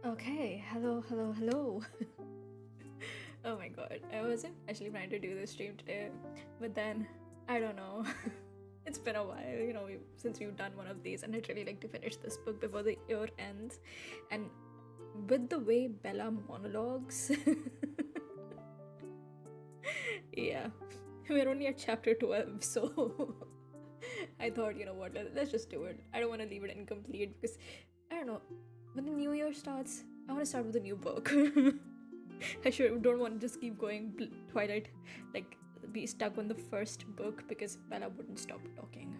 Okay, hello, hello, hello. Oh my god, I wasn't actually planning to do this stream today, but then I don't know. It's been a while, since we've done one of these, and I'd really like to finish this book before the year ends. And with the way Bella monologues, yeah, we're only at chapter 12, so I thought, you know what, let's just do it. I don't want to leave it incomplete because I don't know. When the new year starts, I want to start with a new book. Don't want to just keep going Twilight, like be stuck on the first book because Bella wouldn't stop talking.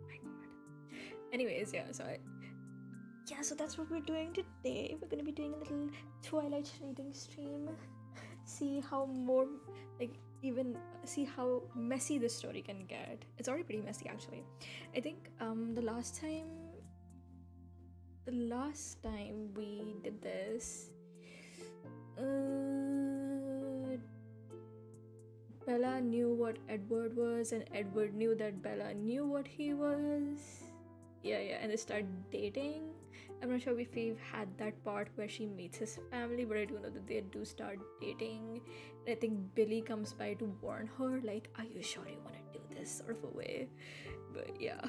My god. Anyways, so that's what we're doing today. We're gonna be doing a little Twilight reading stream. See how more like even see how messy this story can get. It's already pretty messy actually. I think the last time we did this, Bella knew what Edward was, and Edward knew that Bella knew what he was. Yeah, and they start dating. I'm not sure if we've had that part where she meets his family, but I do know that they do start dating. And I think Billy comes by to warn her, like, "Are you sure you want to do this?" sort of a way. But yeah,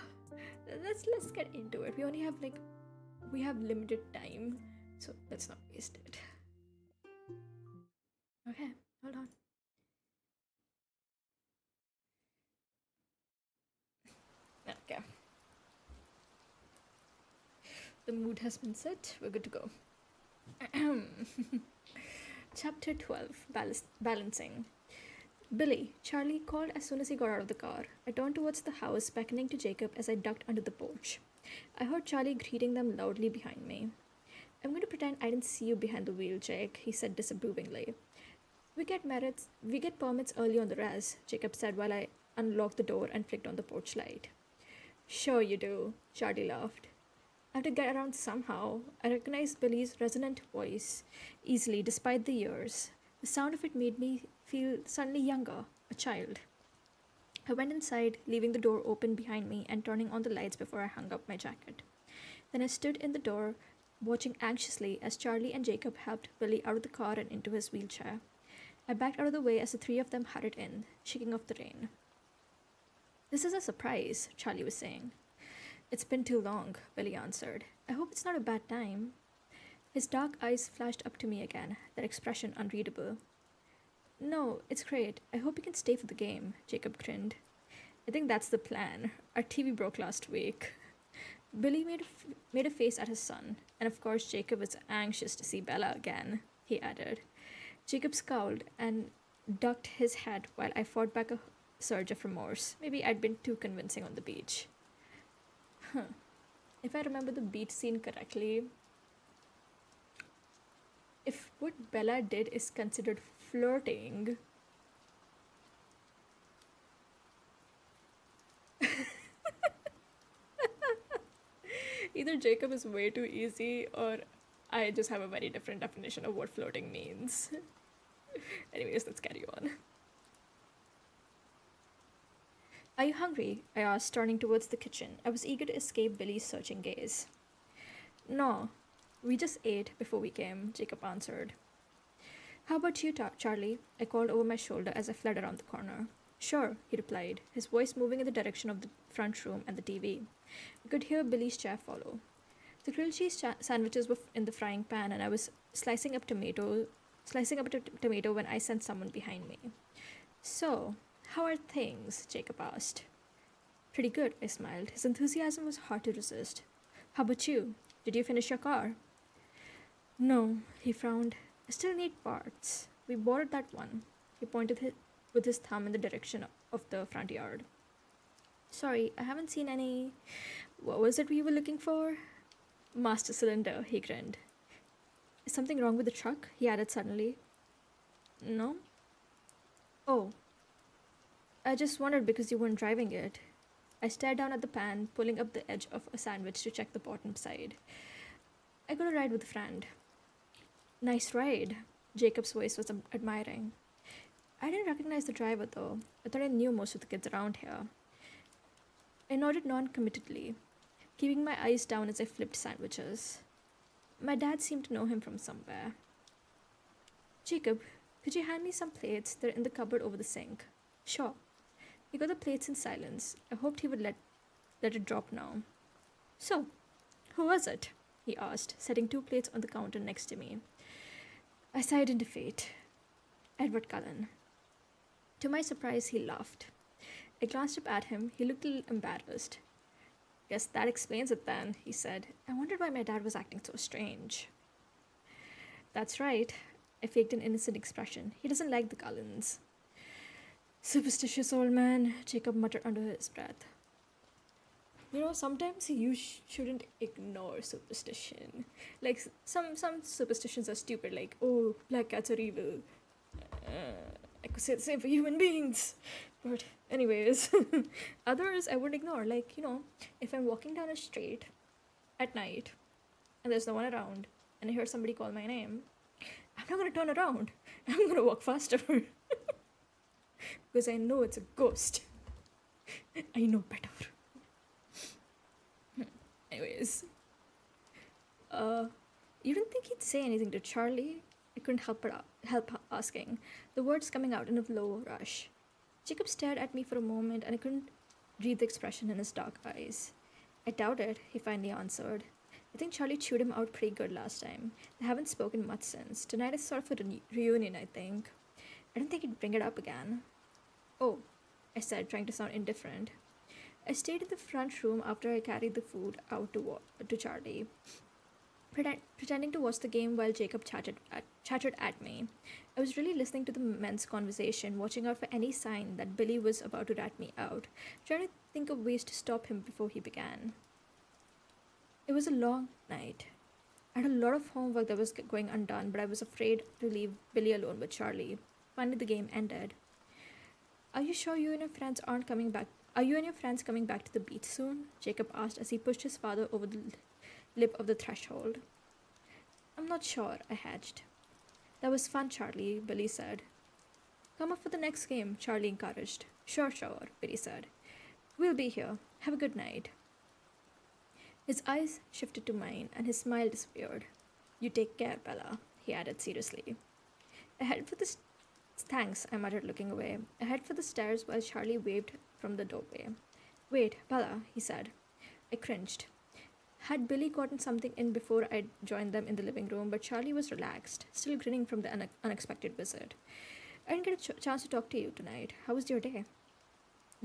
let's get into it. We have limited time, so let's not waste it. Okay, hold on. Okay. The mood has been set. We're good to go. Chapter 12 Balancing. Billy, Charlie called as soon as he got out of the car. I turned towards the house, beckoning to Jacob as I ducked under the porch. I heard Charlie greeting them loudly behind me. "I'm going to pretend I didn't see you behind the wheel, Jake," he said disapprovingly. We get permits early on the res," Jacob said while I unlocked the door and flicked on the porch light. "Sure you do," Charlie laughed. I have to get around somehow. I recognized Billy's resonant voice easily despite the years. The sound of it made me feel suddenly younger, a child. I went inside, leaving the door open behind me and turning on the lights before I hung up my jacket. Then I stood in the door, watching anxiously as Charlie and Jacob helped Billy out of the car and into his wheelchair. I backed out of the way as the three of them hurried in, shaking off the rain. "This is a surprise," Charlie was saying. "It's been too long," Billy answered. "I hope it's not a bad time." His dark eyes flashed up to me again, their expression unreadable. "No, it's great. I hope you can stay for the game," Jacob grinned. "I think that's the plan. Our TV broke last week." Billy made a face at his son, and of course Jacob was anxious to see Bella again, he added. Jacob scowled and ducked his head while I fought back a surge of remorse. Maybe I'd been too convincing on the beach. If I remember the beach scene correctly, if what Bella did is considered flirting, either Jacob is way too easy or I just have a very different definition of what flirting means. Anyways, let's carry on. "Are you hungry?" I asked, turning towards the kitchen. I was eager to escape Billy's searching gaze. "No, we just ate before we came," Jacob answered. "How about you, Charlie?" I called over my shoulder as I fled around the corner. "Sure," he replied, his voice moving in the direction of the front room and the TV. I could hear Billy's chair follow. The grilled cheese sandwiches were in the frying pan, and I was slicing up a tomato when I sensed someone behind me. "So, how are things?" Jacob asked. "Pretty good," I smiled. His enthusiasm was hard to resist. "How about you? Did you finish your car?" "No," he frowned. "I still need parts. We borrowed that one." He pointed with his thumb in the direction of the front yard. "Sorry, I haven't seen any. What was it we were looking for?" "Master cylinder," he grinned. "Is something wrong with the truck?" he added suddenly. "No?" "Oh. I just wondered because you weren't driving it." I stared down at the pan, pulling up the edge of a sandwich to check the bottom side. "I got a ride with a friend." "Nice ride." Jacob's voice was admiring. I didn't recognize the driver though. I thought I knew most of the kids around here. I nodded non-committedly, keeping my eyes down as I flipped sandwiches. My dad seemed to know him from somewhere. Jacob, could you hand me some plates? They're in the cupboard over the sink. Sure. He got the plates in silence. I hoped he would let it drop now. So, who was it? He asked, setting two plates on the counter next to me. I sighed in defeat. Edward Cullen. To my surprise, he laughed. I glanced up at him. He looked a little embarrassed. Guess that explains it then, he said. I wondered why my dad was acting so strange. That's right. I faked an innocent expression. He doesn't like the Cullens. Superstitious old man, Jacob muttered under his breath. Sometimes you shouldn't ignore superstition. Like, some superstitions are stupid, like, oh, black cats are evil. I could say the same for human beings. But anyways, others I would ignore. Like, if I'm walking down a street at night and there's no one around and I hear somebody call my name, I'm not going to turn around. I'm going to walk faster. Because I know it's a ghost. I know better. Anyways, you didn't think he'd say anything to Charlie? I couldn't help asking, the words coming out in a low rush. Jacob stared at me for a moment, and I couldn't read the expression in his dark eyes. I doubt it, he finally answered. I think Charlie chewed him out pretty good last time. They haven't spoken much since. Tonight is sort of a reunion, I think. I don't think he'd bring it up again. Oh, I said, trying to sound indifferent. I stayed in the front room after I carried the food out to Charlie, pretending to watch the game while Jacob chattered at me. I was really listening to the men's conversation, watching out for any sign that Billy was about to rat me out, trying to think of ways to stop him before he began. It was a long night. I had a lot of homework that was going undone, but I was afraid to leave Billy alone with Charlie. Finally, the game ended. Are you sure you and your friends aren't coming back? Are you and your friends coming back to the beach soon? Jacob asked as he pushed his father over the lip of the threshold. I'm not sure, I hedged. That was fun, Charlie, Billy said. Come up for the next game, Charlie encouraged. Sure, Billy said. We'll be here. Have a good night. His eyes shifted to mine, and his smile disappeared. You take care, Bella, he added seriously. Thanks, I muttered, looking away. I headed for the stairs while Charlie waved from the doorway. Wait, Bella, he said. I cringed. Had Billy gotten something in before I joined them in the living room, but Charlie was relaxed, still grinning from the unexpected visit. I didn't get a chance to talk to you tonight. How was your day?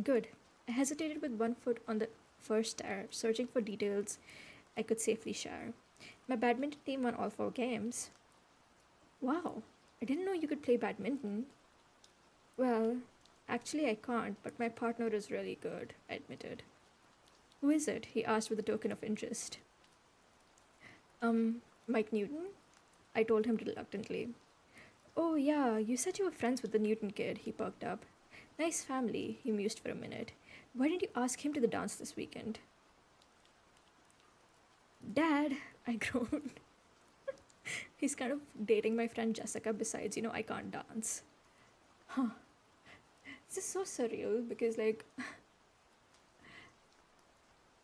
Good. I hesitated with one foot on the first stair, searching for details I could safely share. My badminton team won all 4 games. Wow, I didn't know you could play badminton. Well, actually I can't, but my partner is really good, I admitted. Who is it? He asked with a token of interest. Mike Newton? I told him reluctantly. Oh yeah, you said you were friends with the Newton kid, he perked up. Nice family, he mused for a minute. Why didn't you ask him to the dance this weekend? Dad, I groaned. He's kind of dating my friend Jessica, besides, I can't dance. Huh. This is so surreal because,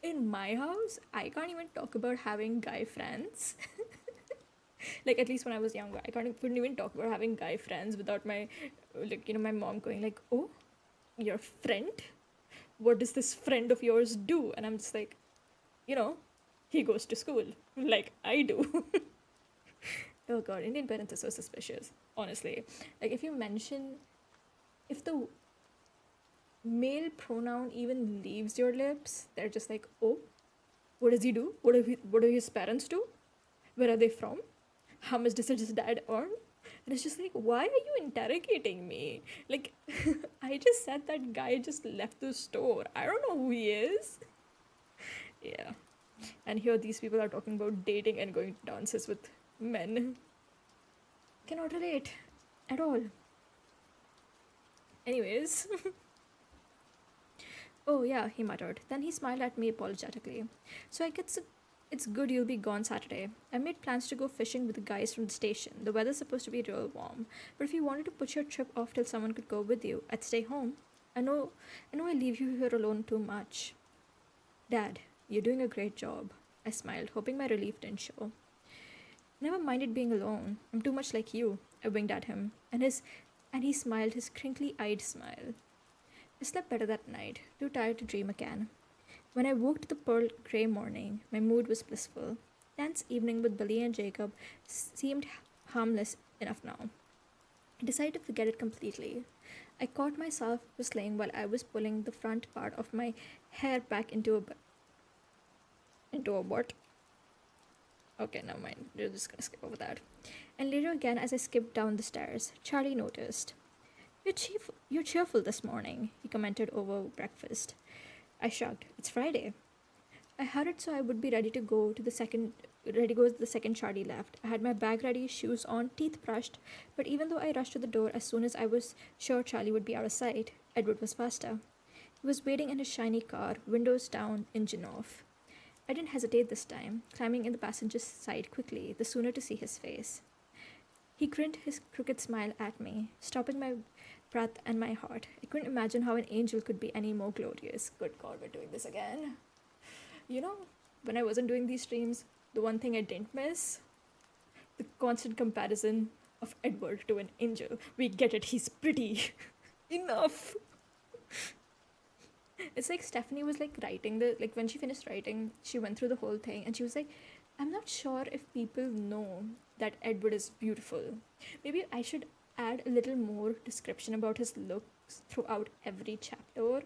in my house, I can't even talk about having guy friends. At least when I was younger, couldn't even talk about having guy friends without my mom going oh, your friend? What does this friend of yours do? And I'm just he goes to school like I do. Oh god, Indian parents are so suspicious, honestly. If the male pronoun even leaves your lips, they're just oh, what does he do? What do his parents do? Where are they from? How much does his dad earn? And it's just why are you interrogating me? I just said that guy just left the store. I don't know who he is. Yeah. And here these people are talking about dating and going to dances with men. Cannot relate at all. Anyways. Oh yeah, he muttered. Then he smiled at me apologetically. So I guess it's good you'll be gone Saturday. I made plans to go fishing with the guys from the station. The weather's supposed to be real warm. But if you wanted to put your trip off till someone could go with you, I'd stay home. I know I leave you here alone too much. Dad, you're doing a great job. I smiled, hoping my relief didn't show. Never minded being alone. I'm too much like you. I winked at him, and he smiled his crinkly-eyed smile. I slept better that night, too tired to dream again. When I woke to the pearl grey morning, my mood was blissful. Dan's evening with Billy and Jacob seemed harmless enough now. I decided to forget it completely. I caught myself whistling while I was pulling the front part of my hair back into a what? Okay, never mind. We're just gonna skip over that. And later again, as I skipped down the stairs, Charlie noticed. You're cheerful this morning, he commented over breakfast. I shrugged. It's Friday. I hurried so I would be ready to go to the second Charlie left. I had my bag ready, shoes on, teeth brushed, but even though I rushed to the door as soon as I was sure Charlie would be out of sight, Edward was faster. He was waiting in his shiny car, windows down, engine off. I didn't hesitate this time, climbing in the passenger side quickly, the sooner to see his face. He grinned his crooked smile at me, stopping my breath and my heart. I couldn't imagine how an angel could be any more glorious. Good God, we're doing this again. You know, when I wasn't doing these streams, the one thing I didn't miss? The constant comparison of Edward to an angel. We get it, he's pretty. Enough. It's like Stephanie was like writing when she finished writing, she went through the whole thing and she was like, I'm not sure if people know that Edward is beautiful. Maybe I should add a little more description about his looks throughout every chapter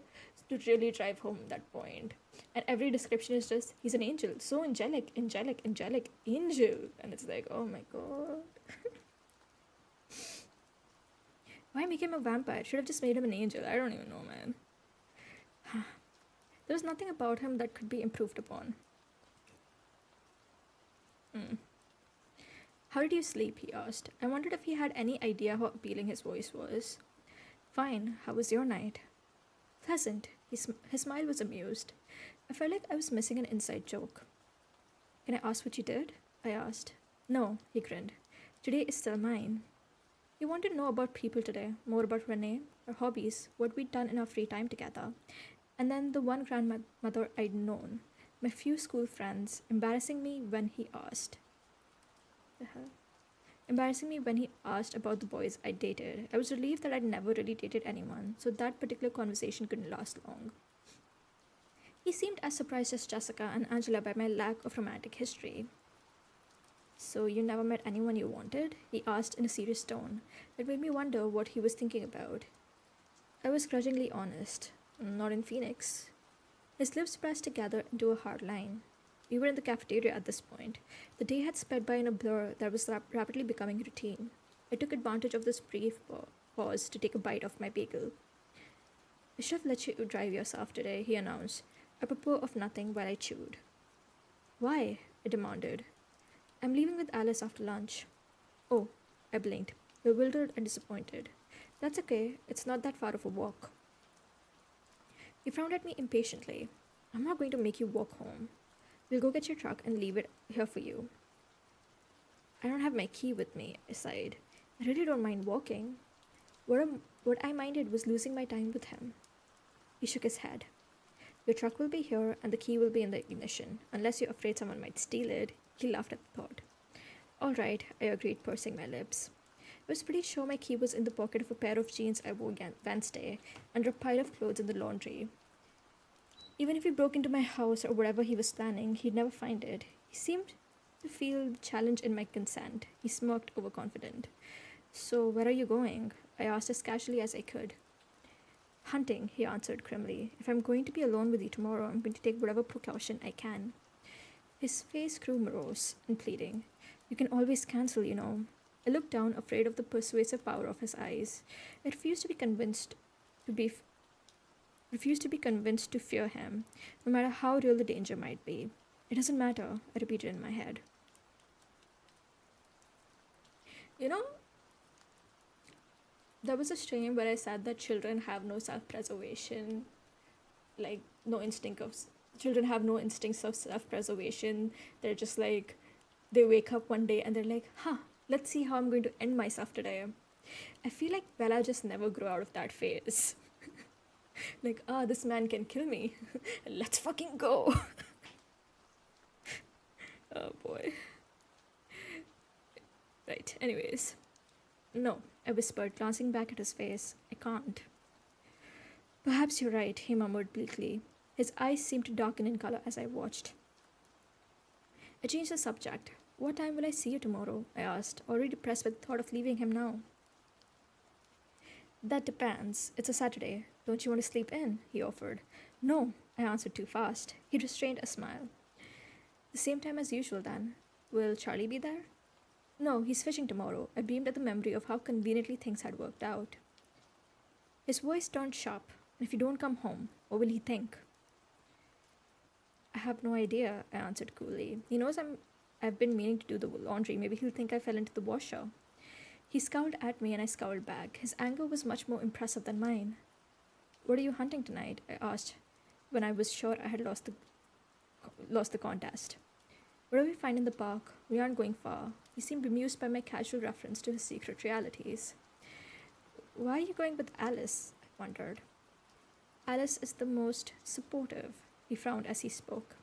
to really drive home that point. And every description is just, he's an angel, so angelic, angelic, angelic, angel. And it's like, oh my god. Why make him a vampire? Should have just made him an angel. I don't even know, man. There was nothing about him that could be improved upon. How did you sleep? He asked. I wondered if he had any idea how appealing his voice was. Fine. How was your night? Pleasant. His smile was amused. I felt like I was missing an inside joke. Can I ask what you did? I asked. No, he grinned. Today is still mine. He wanted to know about people today, more about Renee, her hobbies, what we'd done in our free time together, and then the one grandmother I'd known, my few school friends, embarrassing me when he asked. The hell? Embarrassing me when he asked about the boys I dated. I was relieved that I'd never really dated anyone, so that particular conversation couldn't last long. He seemed as surprised as Jessica and Angela by my lack of romantic history. So you never met anyone you wanted? He asked in a serious tone. That made me wonder what he was thinking about. I was grudgingly honest. Not in Phoenix. His lips pressed together into a hard line. We were in the cafeteria at this point. The day had sped by in a blur that was rapidly becoming routine. I took advantage of this brief pause to take a bite of my bagel. I should have let you drive yourself today, he announced, apropos of nothing while I chewed. Why? I demanded. I'm leaving with Alice after lunch. Oh, I blinked, bewildered and disappointed. That's okay, it's not that far of a walk. He frowned at me impatiently. I'm not going to make you walk home. We'll go get your truck and leave it here for you. I don't have my key with me, I sighed. I really don't mind walking. What I minded was losing my time with him. He shook his head. Your truck will be here and the key will be in the ignition, unless you're afraid someone might steal it. He laughed at the thought. All right, I agreed, pursing my lips. I was pretty sure my key was in the pocket of a pair of jeans I wore Wednesday, under a pile of clothes in the laundry. Even if he broke into my house or whatever he was planning, he'd never find it. He seemed to feel the challenge in my consent. He smirked, overconfident. So, where are you going? I asked as casually as I could. Hunting, he answered grimly. If I'm going to be alone with you tomorrow, I'm going to take whatever precaution I can. His face grew morose and pleading. You can always cancel, you know. I looked down, afraid of the persuasive power of his eyes. I refused to be convinced to fear him, no matter how real the danger might be. It doesn't matter, I repeated in my head. You know, there was a stream where I said that children have no self-preservation, like children have no instincts of self-preservation. They're just like, they wake up one day and they're like, let's see how I'm going to end myself today. I feel like Bella just never grew out of that phase. Like, this man can kill me. Let's fucking go. Oh boy. Right, anyways. No, I whispered, glancing back at his face. I can't. Perhaps you're right, he murmured bleakly. His eyes seemed to darken in color as I watched. I changed the subject. What time will I see you tomorrow? I asked, already depressed with the thought of leaving him now. That depends. It's a Saturday. Don't you want to sleep in? He offered. No, I answered too fast. He restrained a smile. The same time as usual, then. Will Charlie be there? No, he's fishing tomorrow. I beamed at the memory of how conveniently things had worked out. His voice turned sharp. If you don't come home, what will he think? I have no idea, I answered coolly. He knows I've been meaning to do the laundry. Maybe he'll think I fell into the washer. He scowled at me and I scowled back. His anger was much more impressive than mine. What are you hunting tonight? I asked, when I was sure I had lost the contest. What do we find in the park? We aren't going far. He seemed bemused by my casual reference to his secret realities. Why are you going with Alice? I wondered. Alice is the most supportive, he frowned as he spoke.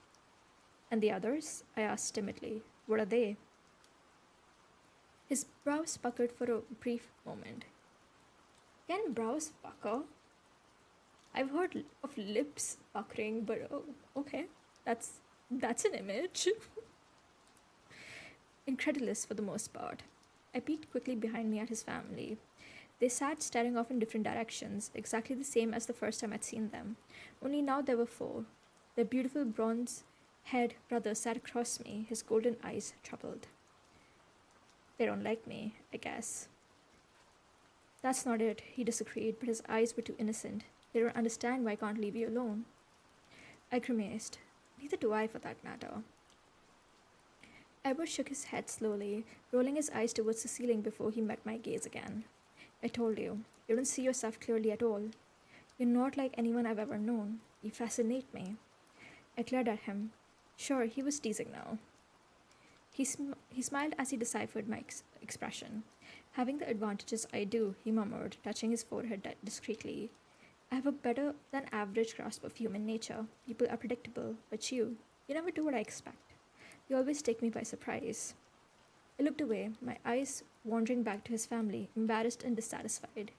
And the others? I asked timidly. What are they? His brows puckered for a brief moment. Can brows pucker? I've heard of lips puckering, but oh, okay. That's an image. Incredulous for the most part. I peeked quickly behind me at his family. They sat staring off in different directions, exactly the same as the first time I'd seen them. Only now there were four. Their beautiful bronze-haired brother sat across me, his golden eyes troubled. They don't like me, I guess. That's not it, he disagreed, but his eyes were too innocent. They don't understand why I can't leave you alone. I grimaced. Neither do I, for that matter. Edward shook his head slowly, rolling his eyes towards the ceiling before he met my gaze again. I told you, you don't see yourself clearly at all. You're not like anyone I've ever known. You fascinate me. I glared at him. Sure, he was teasing now. He smiled as he deciphered my expression. Having the advantages I do, he murmured, touching his forehead discreetly. I have a better than average grasp of human nature. People are predictable, but you never do what I expect. You always take me by surprise. I looked away, my eyes wandering back to his family, embarrassed and dissatisfied.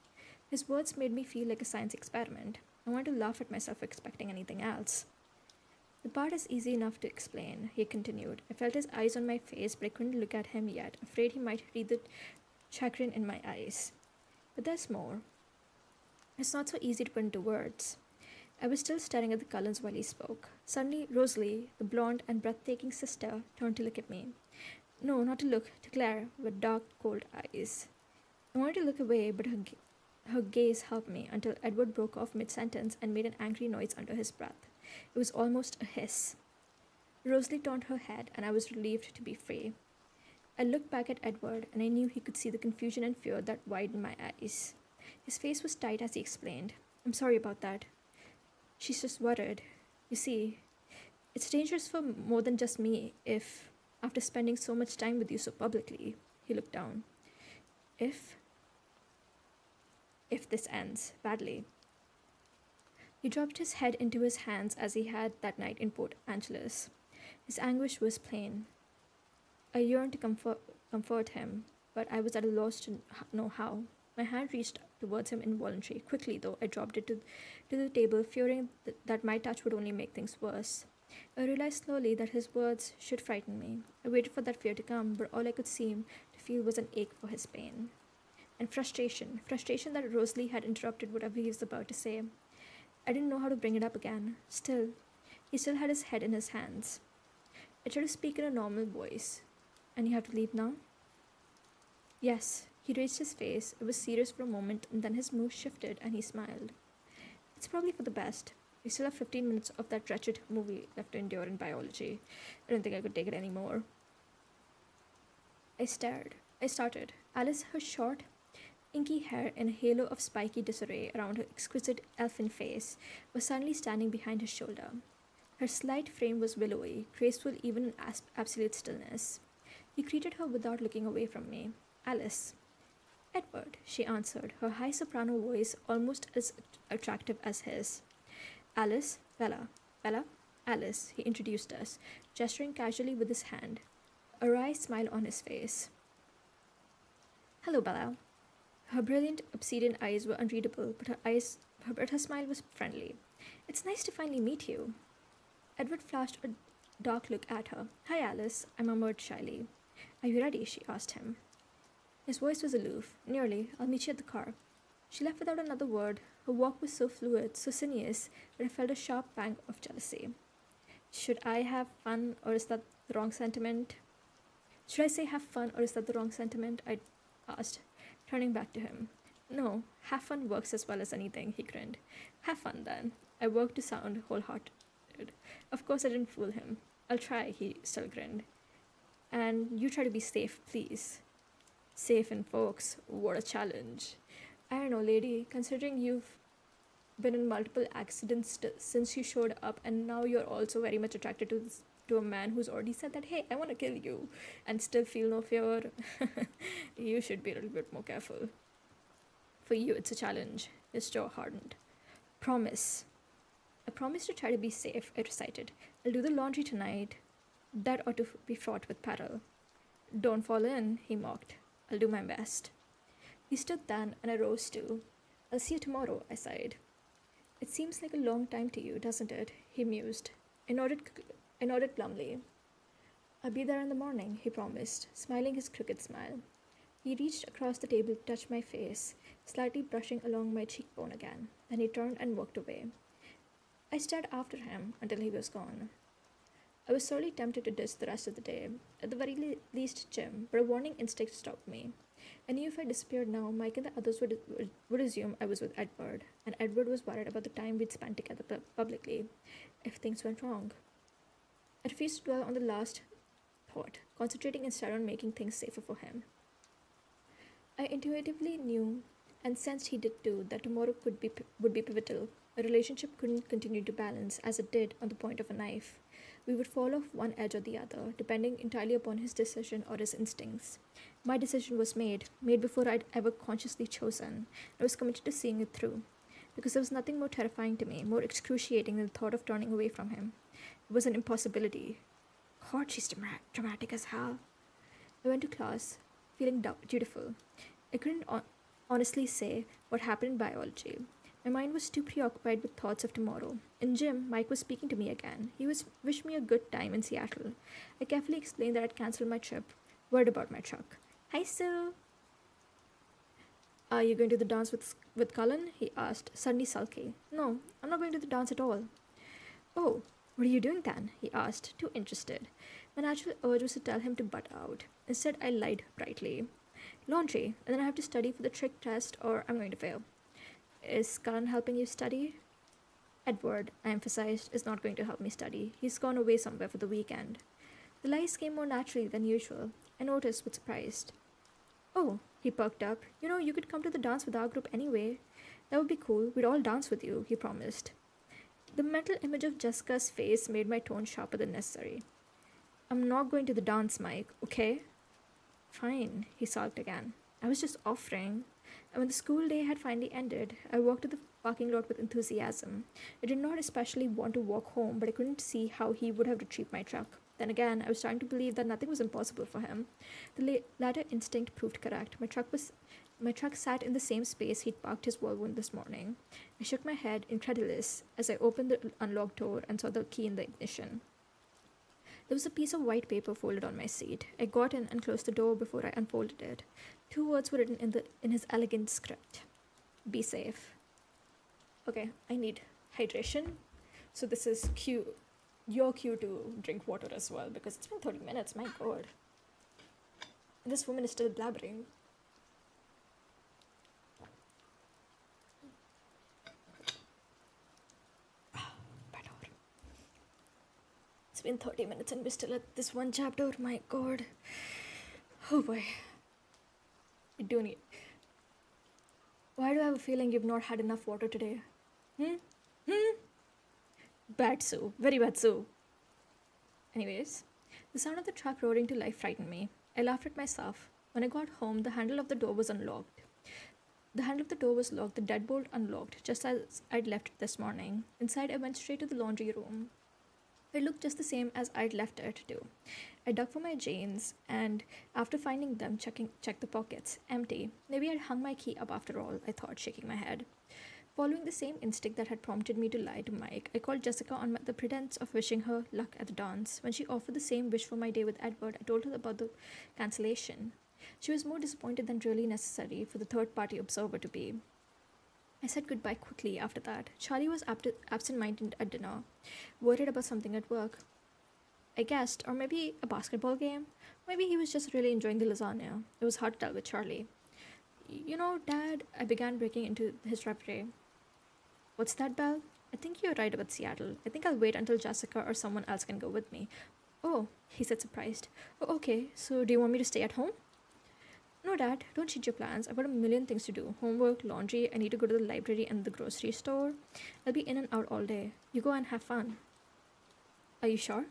His words made me feel like a science experiment. I wanted to laugh at myself for expecting anything else. The part is easy enough to explain, he continued. I felt his eyes on my face, but I couldn't look at him yet, afraid he might read the chagrin in my eyes. But there's more. It's not so easy to put into words. I was still staring at the Cullens while he spoke. Suddenly, Rosalie, the blonde and breathtaking sister, turned to look at me. No, not to look, to glare, with dark, cold eyes. I wanted to look away, but her gaze helped me until Edward broke off mid-sentence and made an angry noise under his breath. It was almost a hiss. Rosalie turned her head, and I was relieved to be free. I looked back at Edward, and I knew he could see the confusion and fear that widened my eyes. His face was tight as he explained. I'm sorry about that. She's just worried. You see, it's dangerous for more than just me if, after spending so much time with you so publicly, he looked down. If this ends badly. He dropped his head into his hands as he had that night in Port Angeles. His anguish was plain. I yearned to comfort him, but I was at a loss to know how. My hand reached towards him involuntarily. Quickly, though, I dropped it to the table, fearing that my touch would only make things worse. I realized slowly that his words should frighten me. I waited for that fear to come, but all I could seem to feel was an ache for his pain. And frustration that Rosalie had interrupted whatever he was about to say. I didn't know how to bring it up again. He still had his head in his hands. I tried to speak in a normal voice. And you have to leave now? Yes. He raised his face. It was serious for a moment, and then his mood shifted and he smiled. It's probably for the best. We still have 15 minutes of that wretched movie left to endure in biology. I don't think I could take it anymore. I started. Alice, her short, inky hair in a halo of spiky disarray around her exquisite elfin face, was suddenly standing behind his shoulder. Her slight frame was willowy, graceful even in absolute stillness. He greeted her without looking away from me. Alice. Edward, she answered, her high soprano voice almost as attractive as his. Alice, Bella. Bella, Alice, he introduced us, gesturing casually with his hand, a wry smile on his face. Hello, Bella. Her brilliant obsidian eyes were unreadable, but her smile was friendly. It's nice to finally meet you. Edward flashed a dark look at her. Hi, Alice, I murmured shyly. Are you ready? She asked him. His voice was aloof. Nearly. I'll meet you at the car. She left without another word. Her walk was so fluid, so sinuous, that I felt a sharp pang of jealousy. Should I have fun, or is that the wrong sentiment? Should I say have fun, or is that the wrong sentiment? I asked, turning back to him. No, have fun works as well as anything, he grinned. Have fun then. I worked to sound wholehearted. Of course, I didn't fool him. I'll try, he still grinned. And you try to be safe, please. Safe and folks, what a challenge. I don't know, lady, considering you've been in multiple accidents since you showed up, and now you're also very much attracted to a man who's already said that, hey, I want to kill you, and still feel no fear. You should be a little bit more careful. For you, it's a challenge. His jaw hardened. Promise. I promise to try to be safe, I recited. I'll do the laundry tonight. That ought to be fraught with peril. Don't fall in, he mocked. I'll do my best. He stood then, and I rose too. I'll see you tomorrow, I sighed. It seems like a long time to you, doesn't it? He mused. I nodded glumly. I'll be there in the morning, he promised, smiling his crooked smile. He reached across the table to touch my face, slightly brushing along my cheekbone again. Then he turned and walked away. I stared after him until he was gone. I was sorely tempted to diss the rest of the day, at the very least Jim, but a warning instinct stopped me. I knew if I disappeared now, Mike and the others would assume I was with Edward, and Edward was worried about the time we'd spent together publicly, if things went wrong. I refused to dwell on the last thought, concentrating instead on making things safer for him. I intuitively knew, and sensed he did too, that tomorrow would be pivotal. A relationship couldn't continue to balance, as it did, on the point of a knife. We would fall off one edge or the other, depending entirely upon his decision or his instincts. My decision was made before I'd ever consciously chosen. I was committed to seeing it through, because there was nothing more terrifying to me, more excruciating than the thought of turning away from him. It was an impossibility. God, she's dramatic as hell. I went to class, feeling dutiful. I couldn't honestly say what happened in biology. My mind was too preoccupied with thoughts of tomorrow. In gym, Mike was speaking to me again. He wished me a good time in Seattle. I carefully explained that I'd cancelled my trip, worried about my truck. Hi, Sue. Are you going to the dance with Cullen? He asked, suddenly sulky. No, I'm not going to the dance at all. Oh, what are you doing then? He asked, too interested. My natural urge was to tell him to butt out. Instead, I lied brightly. Laundry, and then I have to study for the trick test, or I'm going to fail. Is Cullen helping you study? Edward, I emphasized, is not going to help me study. He's gone away somewhere for the weekend. The lies came more naturally than usual. I noticed with surprise. Oh, he perked up. You know, you could come to the dance with our group anyway. That would be cool. We'd all dance with you, he promised. The mental image of Jessica's face made my tone sharper than necessary. I'm not going to the dance, Mike, okay? Fine, he sulked again. I was just offering. And when the school day had finally ended, I walked to the parking lot with enthusiasm. I did not especially want to walk home, but I couldn't see how he would have retrieved my truck. Then again, I was starting to believe that nothing was impossible for him. The latter instinct proved correct. My truck sat in the same space he'd parked his Volvo in this morning. I shook my head, incredulous, as I opened the unlocked door and saw the key in the ignition. There was a piece of white paper folded on my seat. I got in and closed the door before I unfolded it. 2 words were written in his elegant script. Be safe. Okay, I need hydration. So this is your cue to drink water as well, because it's been 30 minutes, my god. And this woman is still blabbering. Better. It's been 30 minutes and we're still at this one chapter, my god. Oh boy. I do need... Why do I have a feeling you've not had enough water today? Bad Sue. Very bad Sue. Anyways, the sound of the truck roaring to life frightened me. I laughed at myself. When I got home, the handle of the door was unlocked. The handle of the door was locked, the deadbolt unlocked, just as I'd left it this morning. Inside, I went straight to the laundry room. It looked just the same as I'd left it to. I dug for my jeans, and after finding them, checked the pockets. Empty. Maybe I'd hung my key up after all, I thought, shaking my head. Following the same instinct that had prompted me to lie to Mike, I called Jessica on the pretense of wishing her luck at the dance. When she offered the same wish for my day with Edward, I told her about the cancellation. She was more disappointed than really necessary for the third party observer to be. I said goodbye quickly after that. Charlie was absent minded at dinner, worried about something at work, I guessed, or maybe a basketball game. Maybe he was just really enjoying the lasagna. It was hard to tell with Charlie. You know, Dad, I began breaking into his reverie. What's that, Belle? I think you're right about Seattle. I think I'll wait until Jessica or someone else can go with me. Oh, he said, surprised. Oh, okay, so do you want me to stay at home? No, Dad, don't change your plans. I've got a million things to do. Homework, laundry, I need to go to the library and the grocery store. I'll be in and out all day. You go and have fun. Are you sure?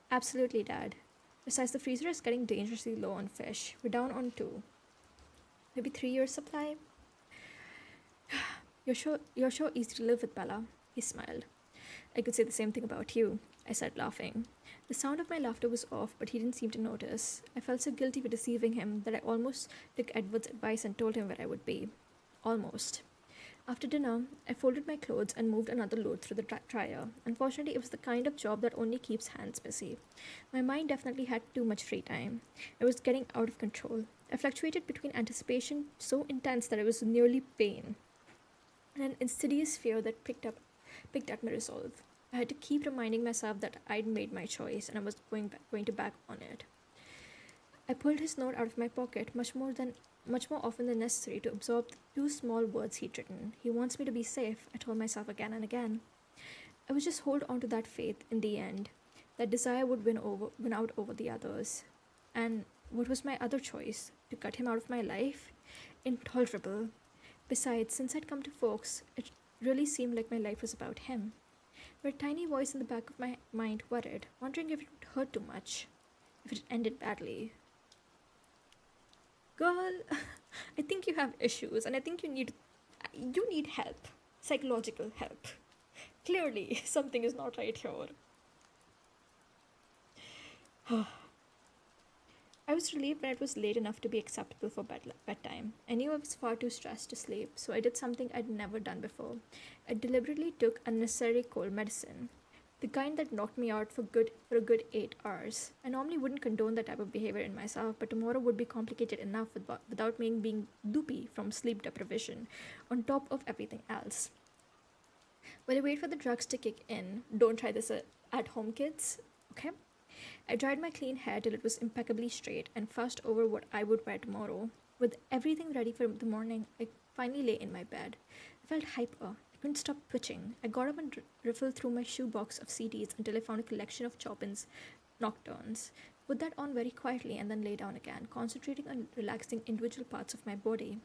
Absolutely, Dad. Besides, the freezer is getting dangerously low on fish. We're down on 2. Maybe 3 years supply? You're sure easy to live with, Bella. He smiled. I could say the same thing about you, I said, laughing. The sound of my laughter was off, but he didn't seem to notice. I felt so guilty for deceiving him that I almost took Edward's advice and told him where I would be. Almost. After dinner, I folded my clothes and moved another load through the dryer. Unfortunately, it was the kind of job that only keeps hands busy. My mind definitely had too much free time. It was getting out of control. I fluctuated between anticipation so intense that it was nearly pain, and an insidious fear that picked at my resolve. I had to keep reminding myself that I'd made my choice and I was going to back on it. I pulled his note out of my pocket much more often than necessary to absorb the 2 small words he'd written. He wants me to be safe, I told myself again and again. I would just hold on to that faith in the end. That desire would win out over the others. And what was my other choice? To cut him out of my life? Intolerable. Besides, since I'd come to Forks, it really seemed like my life was about him. But a tiny voice in the back of my mind worried, wondering if it would hurt too much, if it ended badly. Girl, I think you have issues, and I think you need help, psychological help. Clearly, something is not right here. I was relieved when it was late enough to be acceptable for bedtime. I knew I was far too stressed to sleep, so I did something I'd never done before. I deliberately took unnecessary cold medicine, the kind that knocked me out for a good 8 hours. I normally wouldn't condone that type of behavior in myself, but tomorrow would be complicated enough without me being loopy from sleep deprivation, on top of everything else. While I wait for the drugs to kick in, don't try this at home, kids, okay? I dried my clean hair till it was impeccably straight and fussed over what I would wear tomorrow. With everything ready for the morning, I finally lay in my bed. I felt hyper. I couldn't stop twitching. I got up and riffled through my shoebox of CDs until I found a collection of Chopin's Nocturnes. Put that on very quietly and then lay down again, concentrating on relaxing individual parts of my body.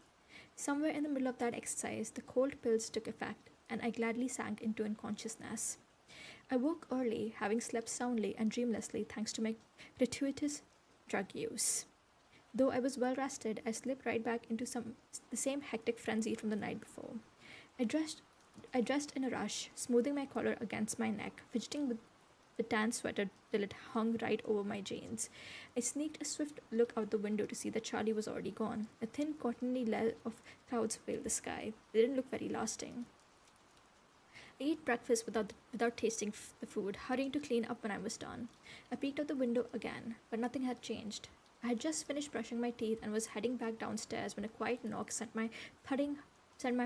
Somewhere in the middle of that exercise, the cold pills took effect, and I gladly sank into unconsciousness. I woke early, having slept soundly and dreamlessly thanks to my gratuitous drug use. Though I was well rested, I slipped right back into the same hectic frenzy from the night before. I dressed in a rush, smoothing my collar against my neck, fidgeting with the tan sweater till it hung right over my jeans. I sneaked a swift look out the window to see that Charlie was already gone. A thin, cottony layer of clouds veiled the sky. They didn't look very lasting. I ate breakfast without tasting the food, hurrying to clean up when I was done. I peeked out the window again, but nothing had changed. I had just finished brushing my teeth and was heading back downstairs when a quiet knock sent my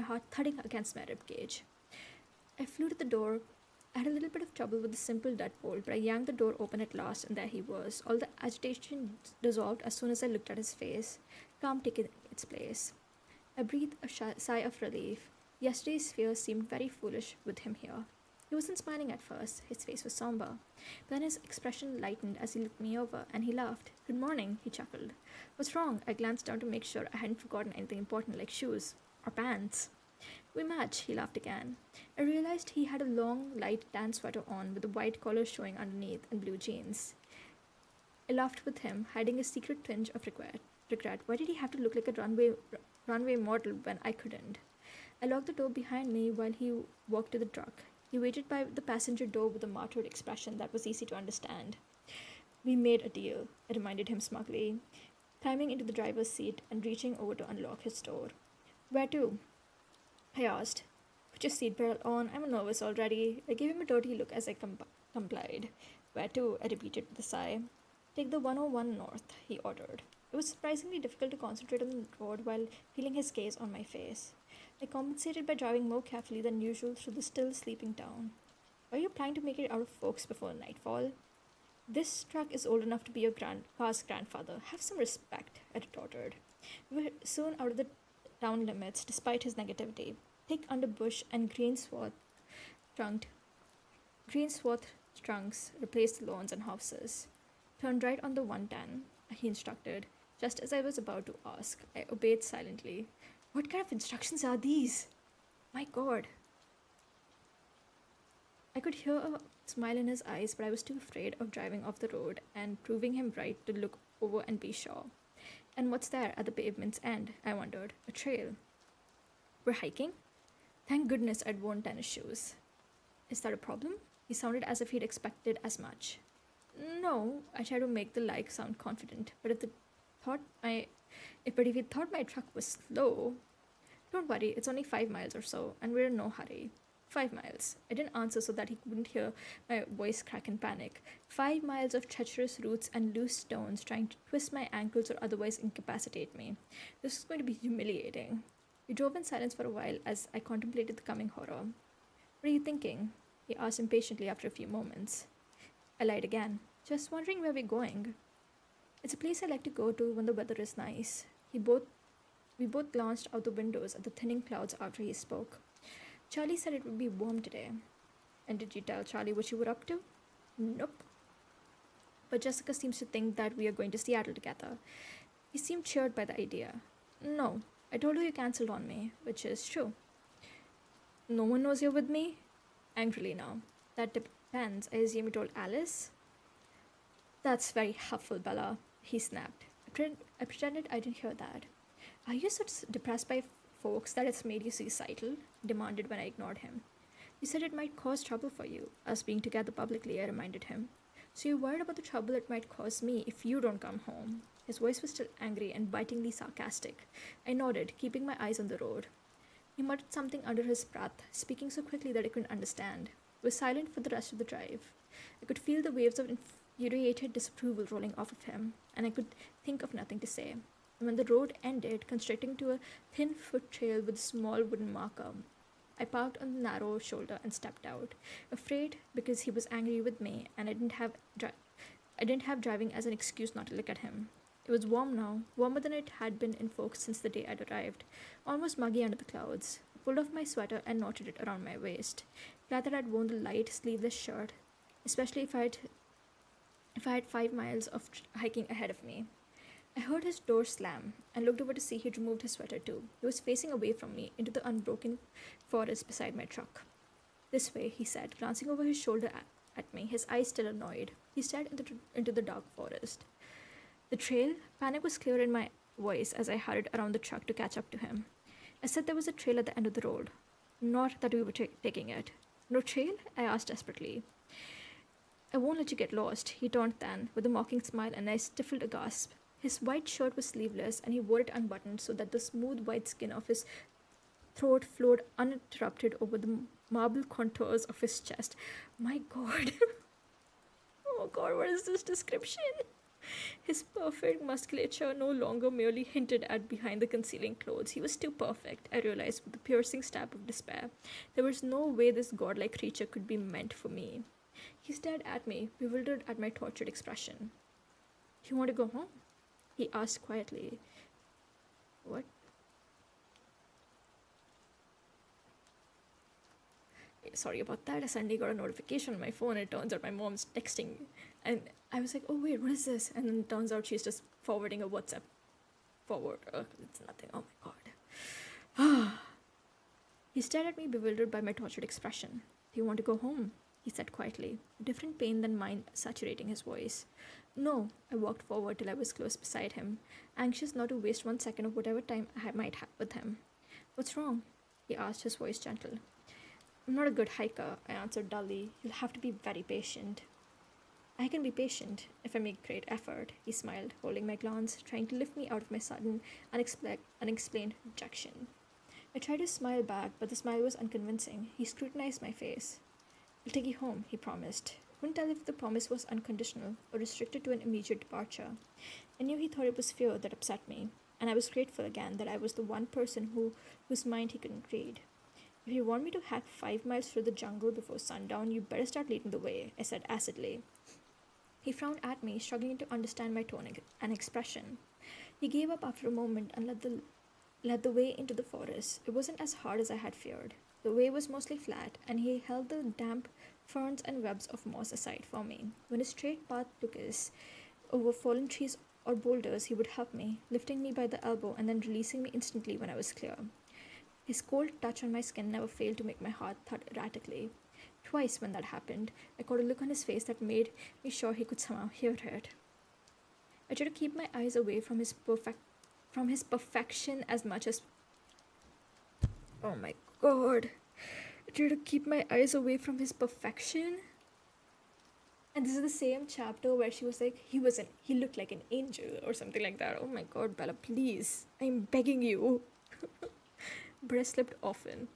heart thudding against my ribcage. I flew to the door. I had a little bit of trouble with the simple deadbolt, but I yanked the door open at last, and there he was. All the agitation dissolved as soon as I looked at his face, calm taking its place. I breathed a sigh of relief. Yesterday's fear seemed very foolish with him here. He wasn't smiling at first. His face was somber. Then his expression lightened as he looked me over, and he laughed. "Good morning," he chuckled. "What's wrong?" I glanced down to make sure I hadn't forgotten anything important like shoes or pants. "We match," he laughed again. I realized he had a long, light tan sweater on with a white collar showing underneath and blue jeans. I laughed with him, hiding a secret twinge of regret. Why did he have to look like a runway model when I couldn't? I locked the door behind me while he walked to the truck. He waited by the passenger door with a martyred expression that was easy to understand. We made a deal, I reminded him smugly, climbing into the driver's seat and reaching over to unlock his door. Where to? I asked. Put your seatbelt on, I'm nervous already. I gave him a dirty look as I complied. Where to? I repeated with a sigh. Take the 101 north, he ordered. It was surprisingly difficult to concentrate on the road while feeling his gaze on my face. I compensated by driving more carefully than usual through the still sleeping town. Are you planning to make it out of Forks before nightfall? This truck is old enough to be your car's grandfather. Have some respect, I retorted. We were soon out of the town limits, despite his negativity. Thick underbush and trunked, green swath trunks replaced the lawns and houses. Turn right on the 110, he instructed. Just as I was about to ask, I obeyed silently. What kind of instructions are these? My god. I could hear a smile in his eyes, but I was too afraid of driving off the road and proving him right to look over and be sure. And what's there at the pavement's end? I wondered. A trail. We're hiking? Thank goodness I'd worn tennis shoes. Is that a problem? He sounded as if he'd expected as much. No, I tried to make the like sound confident, but thought my if he thought my truck was slow, don't worry, it's only 5 miles or so, and we're in no hurry. 5 miles. I didn't answer so that he couldn't hear my voice crack in panic. 5 miles of treacherous roots and loose stones trying to twist my ankles or otherwise incapacitate me. This was going to be humiliating. We drove in silence for a while as I contemplated the coming horror. What are you thinking? He asked impatiently after a few moments. I lied again. Just wondering where we're going. It's a place I like to go to when the weather is nice. We both glanced out the windows at the thinning clouds after he spoke. Charlie said it would be warm today. And did you tell Charlie what you were up to? Nope. But Jessica seems to think that we are going to Seattle together. He seemed cheered by the idea. No, I told her you cancelled on me, which is true. No one knows you're with me? Angrily now. That depends. I assume you told Alice? That's very helpful, Bella, he snapped. I pretended I didn't hear that. Are you so depressed by folks that it's made you suicidal? Demanded when I ignored him. You said it might cause trouble for you, us being together publicly, I reminded him. So you're worried about the trouble it might cause me if you don't come home? His voice was still angry and bitingly sarcastic. I nodded, keeping my eyes on the road. He muttered something under his breath, speaking so quickly that I couldn't understand. He was silent for the rest of the drive. I could feel the waves of infuriated disapproval rolling off of him, and I could think of nothing to say. And when the road ended, constricting to a thin foot trail with a small wooden marker, I parked on the narrow shoulder and stepped out, afraid because he was angry with me and I didn't have driving as an excuse not to look at him. It was warm now, warmer than it had been in Forks since the day I'd arrived, almost muggy under the clouds. I pulled off my sweater and knotted it around my waist, glad that I'd worn the light, sleeveless shirt, especially if I had 5 miles of hiking ahead of me. I heard his door slam and looked over to see he'd removed his sweater too. He was facing away from me into the unbroken forest beside my truck. This way, he said, glancing over his shoulder at me, his eyes still annoyed. He stared into the dark forest. The trail? Panic was clear in my voice as I hurried around the truck to catch up to him. I said there was a trail at the end of the road. Not that we were taking it. No trail? I asked desperately. I won't let you get lost, he turned then, with a mocking smile, and I stifled a gasp. His white shirt was sleeveless, and he wore it unbuttoned so that the smooth white skin of his throat flowed uninterrupted over the marble contours of his chest. My god. Oh god, what is this description? His perfect musculature no longer merely hinted at behind the concealing clothes. He was too perfect, I realized with a piercing stab of despair. There was no way this godlike creature could be meant for me. He stared at me, bewildered at my tortured expression. Do you want to go home? He asked quietly. What? Sorry about that. I suddenly got a notification on my phone. It turns out my mom's texting. And I was like, oh, wait, what is this? And then it turns out she's just forwarding a WhatsApp forward. It's nothing. Oh, my God. He stared at me, bewildered by my tortured expression. Do you want to go home? He said quietly, different pain than mine saturating his voice. No, I walked forward till I was close beside him, anxious not to waste 1 second of whatever time I might have with him. What's wrong? He asked, his voice gentle. I'm not a good hiker, I answered dully. You'll have to be very patient. I can be patient if I make great effort, he smiled, holding my glance, trying to lift me out of my sudden, unexplained rejection. I tried to smile back, but the smile was unconvincing. He scrutinized my face. I'll take you home, he promised. Couldn't tell if the promise was unconditional or restricted to an immediate departure. I knew he thought it was fear that upset me, and I was grateful again that I was the one person whose mind he couldn't read. If you want me to hack 5 miles through the jungle before sundown, you better start leading the way, I said acidly. He frowned at me, struggling to understand my tone and expression. He gave up after a moment and led the way into the forest. It wasn't as hard as I had feared. The way was mostly flat, and he held the damp ferns and webs of moss aside for me. When a straight path took us over fallen trees or boulders, he would help me, lifting me by the elbow and then releasing me instantly when I was clear. His cold touch on my skin never failed to make my heart thud erratically. Twice when that happened, I caught a look on his face that made me sure he could somehow hear it. I tried to keep my eyes away from his perfection as much as oh my god. I tried to keep my eyes away from his perfection. And this is the same chapter where she was like, he looked like an angel or something like that. Oh my god, Bella, please. I'm begging you. But I slipped often.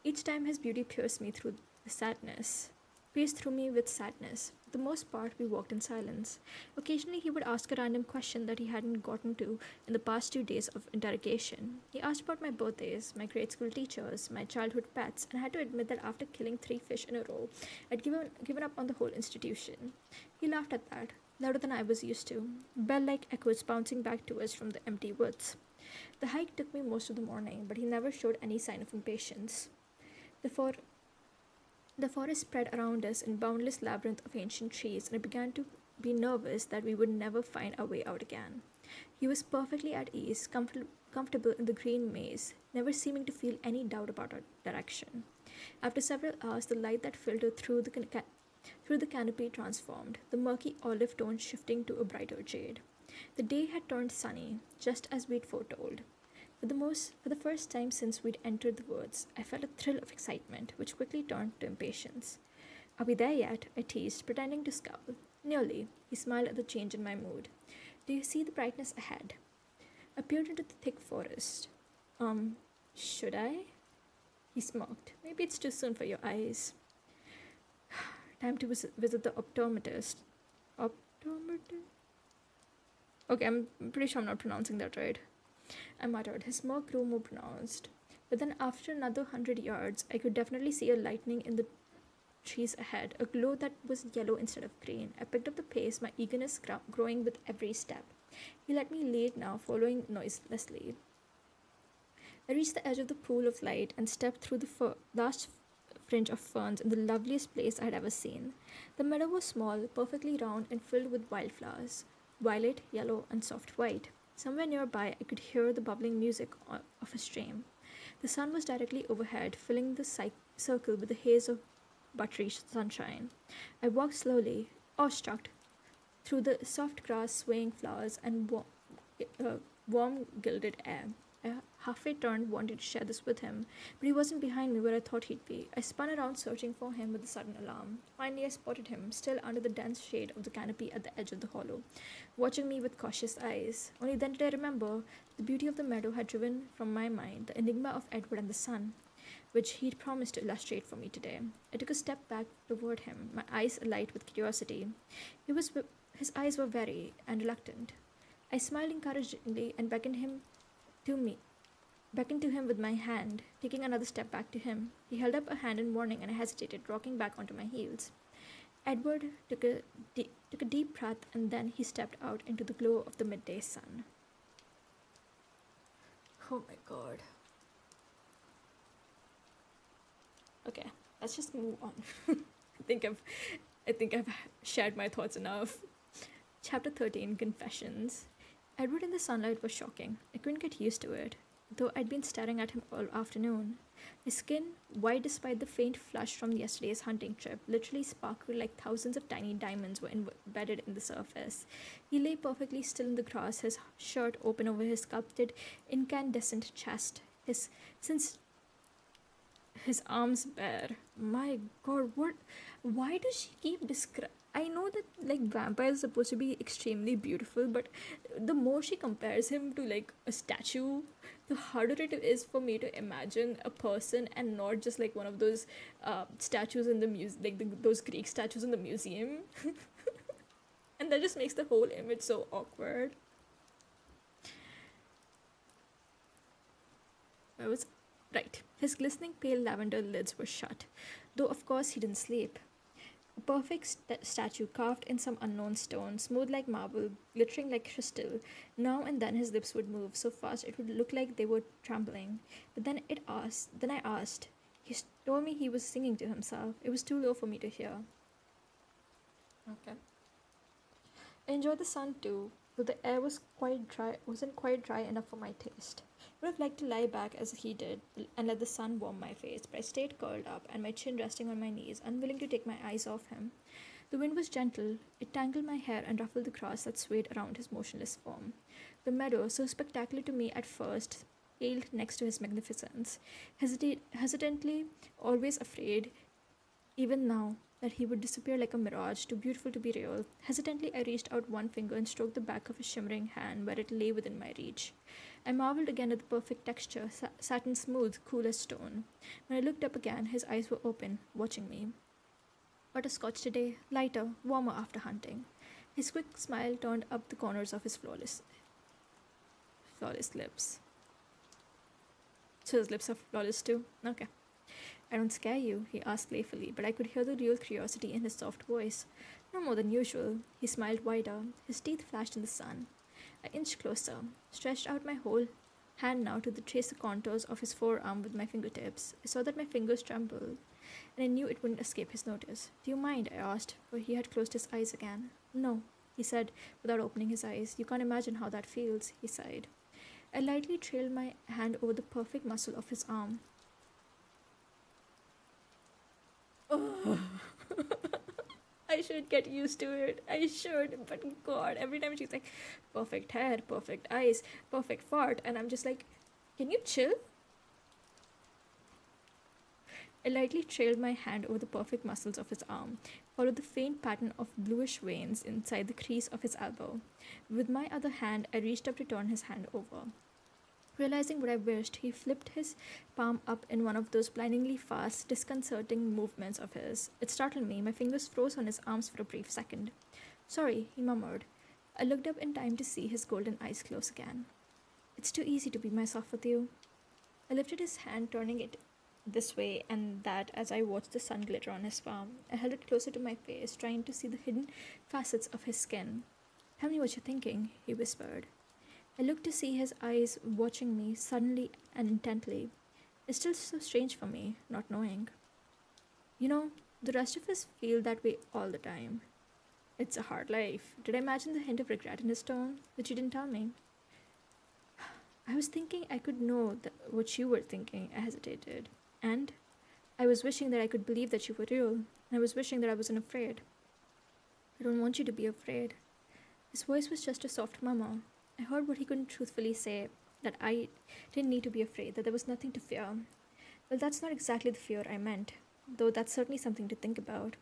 Each time his beauty pierced me through the sadness. Pierced through me with sadness. For the most part, we walked in silence. Occasionally, he would ask a random question that he hadn't gotten to in the past 2 days of interrogation. He asked about my birthdays, my grade school teachers, my childhood pets, and I had to admit that after killing 3 fish in a row, I'd given up on the whole institution. He laughed at that, louder than I was used to, bell-like echoes bouncing back to us from the empty woods. The hike took me most of the morning, but he never showed any sign of impatience. The forest spread around us in boundless labyrinth of ancient trees, and I began to be nervous that we would never find our way out again. He was perfectly at ease, comfortable in the green maze, never seeming to feel any doubt about our direction. After several hours, the light that filtered through the canopy transformed, the murky olive tone shifting to a brighter jade. The day had turned sunny, just as we'd foretold. For the first time since we'd entered the woods, I felt a thrill of excitement, which quickly turned to impatience. Are we there yet? I teased, pretending to scowl. Nearly. He smiled at the change in my mood. Do you see the brightness ahead? I peered into the thick forest. Should I? He smirked. Maybe it's too soon for your eyes. Time to visit the optometrist. Optometrist? Okay, I'm pretty sure I'm not pronouncing that right. I muttered. His smirk grew more pronounced. But then after another 100 yards, I could definitely see a lightning in the trees ahead, a glow that was yellow instead of green. I picked up the pace, my eagerness growing with every step. He let me lead now, following noiselessly. I reached the edge of the pool of light and stepped through the last fringe of ferns in the loveliest place I had ever seen. The meadow was small, perfectly round, and filled with wildflowers, violet, yellow, and soft white. Somewhere nearby, I could hear the bubbling music of a stream. The sun was directly overhead, filling the circle with a haze of buttery sunshine. I walked slowly, awestruck, through the soft grass, swaying flowers, and warm gilded air. I halfway turned, wanted to share this with him, but he wasn't behind me where I thought he'd be. I spun around, searching for him with a sudden alarm. Finally, I spotted him, still under the dense shade of the canopy at the edge of the hollow, watching me with cautious eyes. Only then did I remember the beauty of the meadow had driven from my mind the enigma of Edward and the sun, which he'd promised to illustrate for me today. I took a step back toward him, my eyes alight with curiosity. His eyes were wary and reluctant. I smiled encouragingly and beckoned to him with my hand, taking another step back to him. He held up a hand in warning, and I hesitated, rocking back onto my heels. Edward took a deep breath, and then he stepped out into the glow of the midday sun. Oh my god. Okay, let's just move on. I think I've shared my thoughts enough. Chapter 13, Confessions. Edward in the sunlight was shocking. I couldn't get used to it, though I'd been staring at him all afternoon. His skin, white despite the faint flush from yesterday's hunting trip, literally sparkled like thousands of tiny diamonds were embedded in the surface. He lay perfectly still in the grass, his shirt open over his sculpted, incandescent chest, his arms bare. My god, what? Why does she keep I know that like vampire is supposed to be extremely beautiful, but the more she compares him to like a statue, the harder it is for me to imagine a person and not just like one of those statues in the museum, like those Greek statues in the museum. And that just makes the whole image so awkward. I was right. His glistening pale lavender lids were shut, though of course he didn't sleep. A perfect statue carved in some unknown stone, smooth like marble, glittering like crystal. Now and then his lips would move so fast it would look like they were trembling. But then I asked. Told me he was singing to himself. It was too low for me to hear. Okay. I enjoyed the sun too, though the air wasn't quite dry enough for my taste. I would have liked to lie back as he did and let the sun warm my face, but I stayed curled up and my chin resting on my knees, unwilling to take my eyes off him. The wind was gentle. It tangled my hair and ruffled the grass that swayed around his motionless form. The meadow, so spectacular to me at first, paled next to his magnificence. Hesitantly, always afraid, even now, that he would disappear like a mirage, too beautiful to be real. Hesitantly, I reached out one finger and stroked the back of his shimmering hand where it lay within my reach. I marveled again at the perfect texture, satin smooth, cool as stone. When I looked up again, his eyes were open, watching me. Butterscotch today, lighter, warmer after hunting. His quick smile turned up the corners of his flawless lips. So his lips are flawless too? Okay. I don't scare you, he asked playfully, but I could hear the real curiosity in his soft voice. No more than usual. He smiled wider. His teeth flashed in the sun. I inched closer, stretched out my whole hand now to trace the contours of his forearm with my fingertips. I saw that my fingers trembled, and I knew it wouldn't escape his notice. Do you mind? I asked, for he had closed his eyes again. No, he said, without opening his eyes. You can't imagine how that feels, he sighed. I lightly trailed my hand over the perfect muscle of his arm. Oh. I should get used to it. I should. But God, every time she's like, perfect hair, perfect eyes, perfect fart. And I'm just like, can you chill? I lightly trailed my hand over the perfect muscles of his arm, followed the faint pattern of bluish veins inside the crease of his elbow. With my other hand, I reached up to turn his hand over. Realizing what I wished, he flipped his palm up in one of those blindingly fast, disconcerting movements of his. It startled me. My fingers froze on his arms for a brief second. Sorry, he murmured. I looked up in time to see his golden eyes close again. It's too easy to be myself with you. I lifted his hand, turning it this way and that as I watched the sun glitter on his palm. I held it closer to my face, trying to see the hidden facets of his skin. Tell me what you're thinking, he whispered. I looked to see his eyes watching me suddenly and intently. It's still so strange for me, not knowing. You know, the rest of us feel that way all the time. It's a hard life. Did I imagine the hint of regret in his tone that you didn't tell me? I was thinking I could know what you were thinking, I hesitated. And I was wishing that I could believe that you were real. And I was wishing that I wasn't afraid. I don't want you to be afraid. His voice was just a soft murmur. I heard what he couldn't truthfully say, that I didn't need to be afraid, that there was nothing to fear. Well, that's not exactly the fear I meant, though that's certainly something to think about.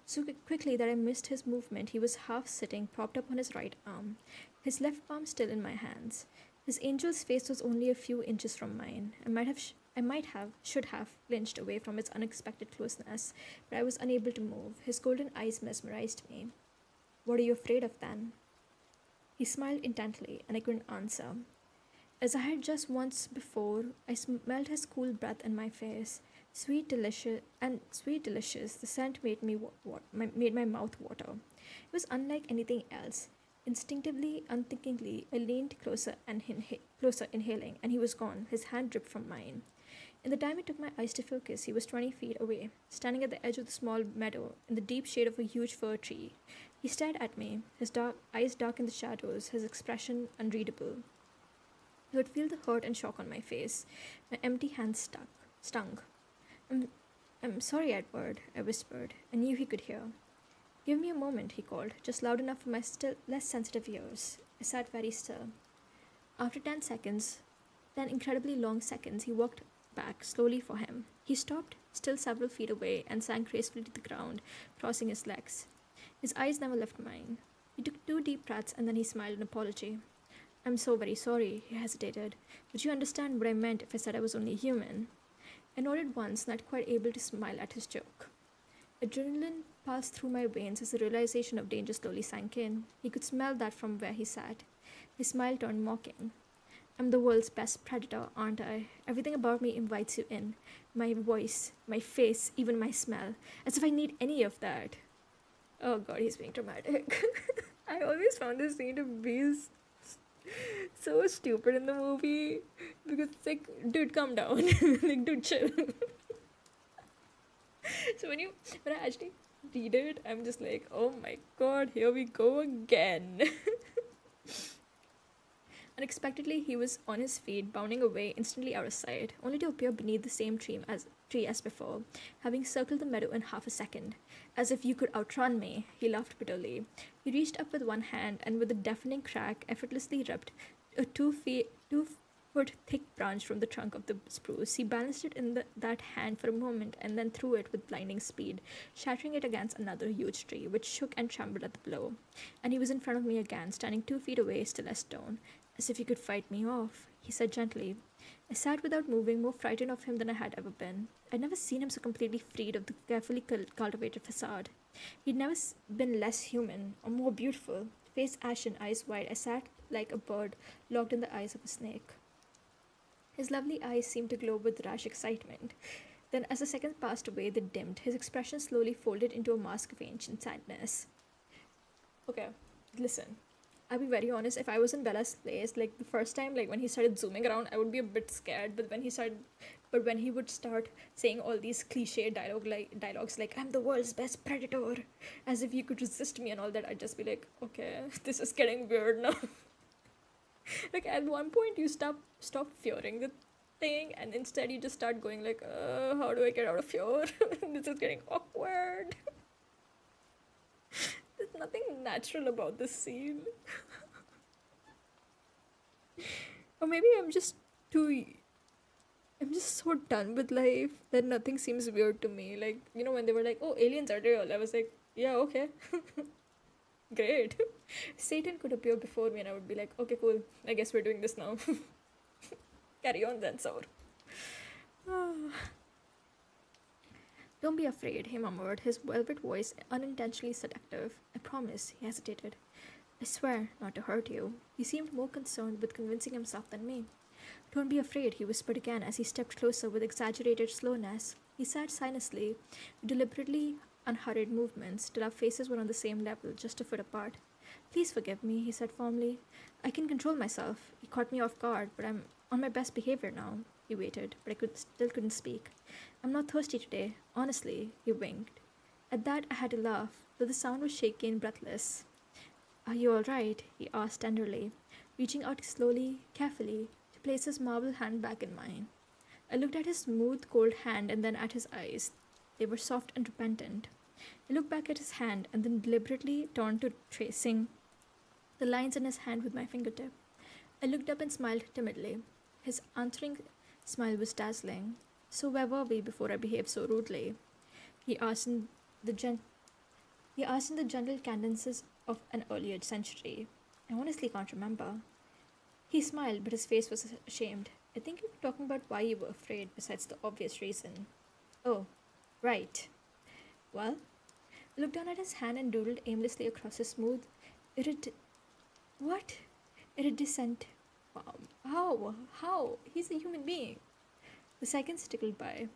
So quickly that I missed his movement, he was half sitting, propped up on his right arm, his left palm still in my hands. His angel's face was only a few inches from mine. Should have flinched away from its unexpected closeness, but I was unable to move. His golden eyes mesmerized me. What are you afraid of then? He smiled intently, and I couldn't answer. As I had just once before, I smelled his cool breath in my face. Sweet, delicious, the scent made my mouth water. It was unlike anything else. Instinctively, unthinkingly, I leaned closer inhaling, and he was gone. His hand dripped from mine. In the time it took my eyes to focus, he was 20 feet away, standing at the edge of the small meadow in the deep shade of a huge fir tree. He stared at me, his eyes dark in the shadows, his expression unreadable. I could feel the hurt and shock on my face. My empty hands stung. I'm sorry, Edward, I whispered. I knew he could hear. Give me a moment, he called, just loud enough for my still less sensitive ears. I sat very still. After 10 seconds, 10 incredibly long seconds, he walked back slowly for him. He stopped, still several feet away, and sank gracefully to the ground, crossing his legs. His eyes never left mine. He took 2 deep breaths and then he smiled in apology. I'm so very sorry, he hesitated. Would you understand what I meant if I said I was only human? I nodded once, not quite able to smile at his joke. Adrenaline pulsed through my veins as the realization of danger slowly sank in. He could smell that from where he sat. His smile turned mocking. I'm the world's best predator, aren't I? Everything about me invites you in. My voice, my face, even my smell. As if I need any of that. Oh god, he's being dramatic. I always found this scene to be so stupid in the movie. Because it's like, dude, calm down. Like, dude, chill. So when I actually read it, I'm just like, oh my god, here we go again. Unexpectedly, he was on his feet, bounding away instantly out of sight, only to appear beneath the same tree as before, having circled the meadow in half a second. As if you could outrun me, he laughed bitterly. He reached up with one hand and with a deafening crack effortlessly ripped a 2 foot thick branch from the trunk of the spruce. He balanced it in that hand for a moment and then threw it with blinding speed, shattering it against another huge tree, which shook and trembled at the blow. And he was in front of me again, standing 2 feet away, still as stone. As if he could fight me off, he said gently. I sat without moving, more frightened of him than I had ever been. I'd never seen him so completely freed of the carefully cultivated facade. He'd never been less human or more beautiful. Face ashen, eyes wide, I sat like a bird locked in the eyes of a snake. His lovely eyes seemed to glow with rash excitement. Then, as the seconds passed away, they dimmed. His expression slowly folded into a mask of ancient sadness. Okay, listen. I'll be very honest, if I was in Bella's place, like the first time, like when he started zooming around, I would be a bit scared. But when he would start saying all these cliche dialogues like I'm the world's best predator, as if you could resist me and all that, I'd just be like, okay, this is getting weird now. Like at one point you stop fearing the thing and instead you just start going like, how do I get out of fear? This is getting awkward. There's nothing natural about this scene. Or maybe I'm just so done with life that nothing seems weird to me. Like, when they were like, oh, aliens are real, I was like, yeah, okay. Great. Satan could appear before me and I would be like, okay, cool, I guess we're doing this now. Carry on then, Saur. Don't be afraid, he murmured, his velvet voice unintentionally seductive. I promise, he hesitated. I swear not to hurt you. He seemed more concerned with convincing himself than me. Don't be afraid, he whispered again as he stepped closer with exaggerated slowness. He sat silently, with deliberately unhurried movements, till our faces were on the same level, just a foot apart. Please forgive me, he said firmly. I can control myself. He caught me off guard, but I'm on my best behavior now. He waited, but I still couldn't speak. I'm not thirsty today, honestly, he winked. At that, I had to laugh, though the sound was shaky and breathless. Are you all right? He asked tenderly, reaching out slowly, carefully, to place his marble hand back in mine. I looked at his smooth, cold hand and then at his eyes. They were soft and repentant. I looked back at his hand and then deliberately turned to tracing the lines in his hand with my fingertip. I looked up and smiled timidly. His answering smile was dazzling. So where were we before I behaved so rudely? He asked in the gentle cadences of an earlier century. I honestly can't remember. He smiled, but his face was ashamed. I think you were talking about why you were afraid, besides the obvious reason. Oh, right. Well, I looked down at his hand and doodled aimlessly across his smooth, What? Iridescent. How? He's a human being. The seconds tickled by.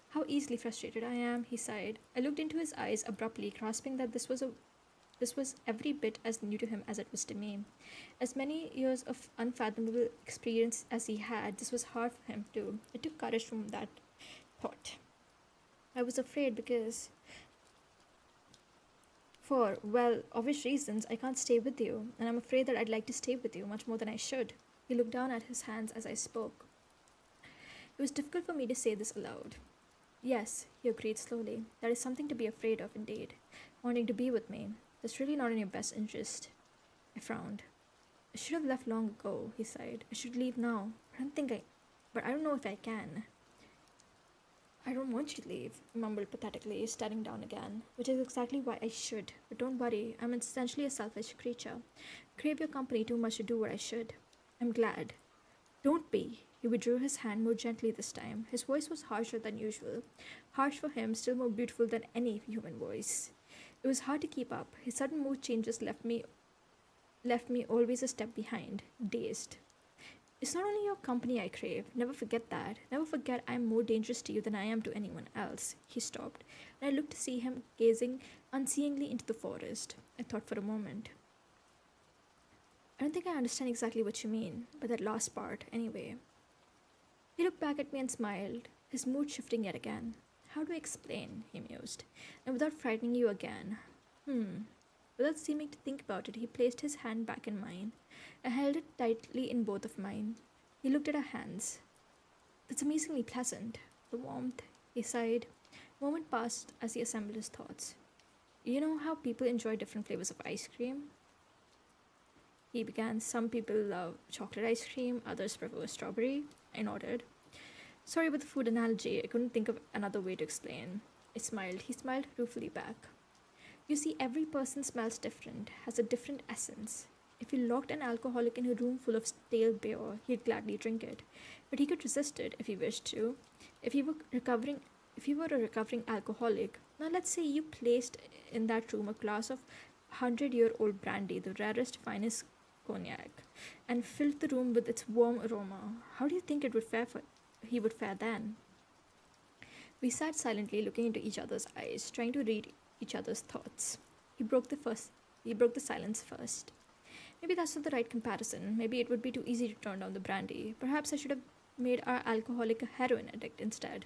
How easily frustrated I am, he sighed. I looked into his eyes abruptly, grasping that this was every bit as new to him as it was to me. As many years of unfathomable experience as he had, this was hard for him too. It took courage from that thought. I was afraid because, for, well, obvious reasons, I can't stay with you, and I'm afraid that I'd like to stay with you much more than I should. He looked down at his hands as I spoke. It was difficult for me to say this aloud. Yes, he agreed slowly. That is something to be afraid of, indeed. Wanting to be with me. That's really not in your best interest. I frowned. I should have left long ago, he sighed. I should leave now. But I don't know if I can. I don't want you to leave, I mumbled pathetically, staring down again, which is exactly why I should. But don't worry, I'm essentially a selfish creature. Crave your company too much to do what I should. I'm glad. Don't be. He withdrew his hand more gently this time. His voice was harsher than usual. Harsh for him, still more beautiful than any human voice. It was hard to keep up. His sudden mood changes left me always a step behind, dazed. It's not only your company I crave. Never forget that. Never forget I am more dangerous to you than I am to anyone else. He stopped, and I looked to see him gazing unseeingly into the forest. I thought for a moment. I don't think I understand exactly what you mean, but that last part, anyway. He looked back at me and smiled, his mood shifting yet again. How do I explain? He mused. And without frightening you again. Without seeming to think about it, he placed his hand back in mine. I held it tightly in both of mine. He looked at our hands. That's amazingly pleasant. The warmth, he sighed. A moment passed as he assembled his thoughts. You know how people enjoy different flavors of ice cream? He began. Some people love chocolate ice cream, others prefer strawberry. I nodded. Sorry about the food analogy. I couldn't think of another way to explain. I smiled. He smiled ruefully back. You see, every person smells different, has a different essence. If you locked an alcoholic in a room full of stale beer, he'd gladly drink it. But he could resist it if he wished to. If he were recovering if you were a recovering alcoholic, now let's say you placed in that room a glass of 100-year-old brandy, the rarest, finest cognac, and filled the room with its warm aroma, how do you think he would fare then? We sat silently, looking into each other's eyes, trying to read each other's thoughts. He broke the silence first. Maybe that's not the right comparison. Maybe it would be too easy to turn down the brandy. Perhaps I should have made our alcoholic a heroin addict instead.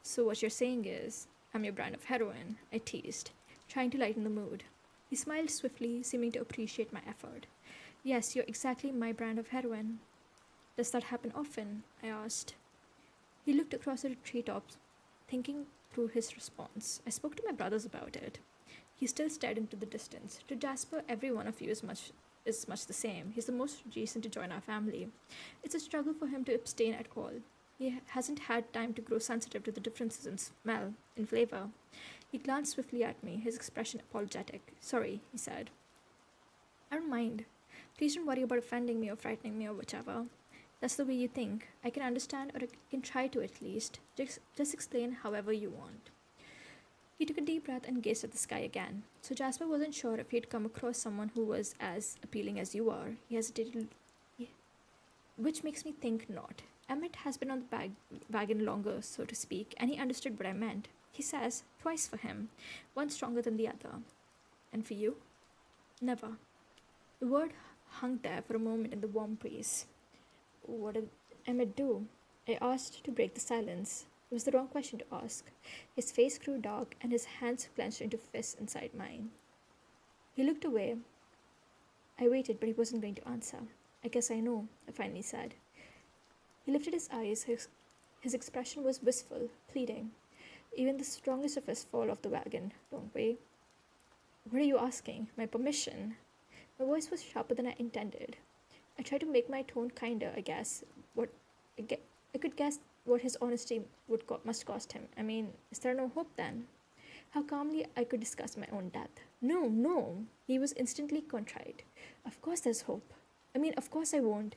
So what you're saying is, I'm your brand of heroin, I teased, trying to lighten the mood. He smiled swiftly, seeming to appreciate my effort. Yes, you're exactly my brand of heroin. Does that happen often? I asked. He looked across the treetops, thinking through his response. I spoke to my brothers about it. He still stared into the distance. To Jasper, every one of you is much the same. He's the most recent to join our family. It's a struggle for him to abstain at all. He hasn't had time to grow sensitive to the differences in smell, in flavor. He glanced swiftly at me, his expression apologetic. Sorry, he said. I don't mind. Please don't worry about offending me or frightening me or whichever. That's the way you think. I can understand, or I can try to at least. Just explain however you want. He took a deep breath and gazed at the sky again. So Jasper wasn't sure if he'd come across someone who was as appealing as you are. He hesitated, which makes me think not. Emmett has been on the wagon longer, so to speak, and he understood what I meant. He says, twice for him, one stronger than the other. And for you? Never. The word hung there for a moment in the warm breeze. What did Emmett do? I asked to break the silence. It was the wrong question to ask. His face grew dark and his hands clenched into fists inside mine. He looked away. I waited, but he wasn't going to answer. I guess I know, I finally said. He lifted his eyes. His expression was wistful, pleading. Even the strongest of us fall off the wagon, don't we? What are you asking? My permission? My voice was sharper than I intended. I tried to make my tone kinder, I guess. I could guess what his honesty must cost him. I mean, is there no hope then? How calmly I could discuss my own death. No. He was instantly contrite. Of course there's hope. Of course I won't.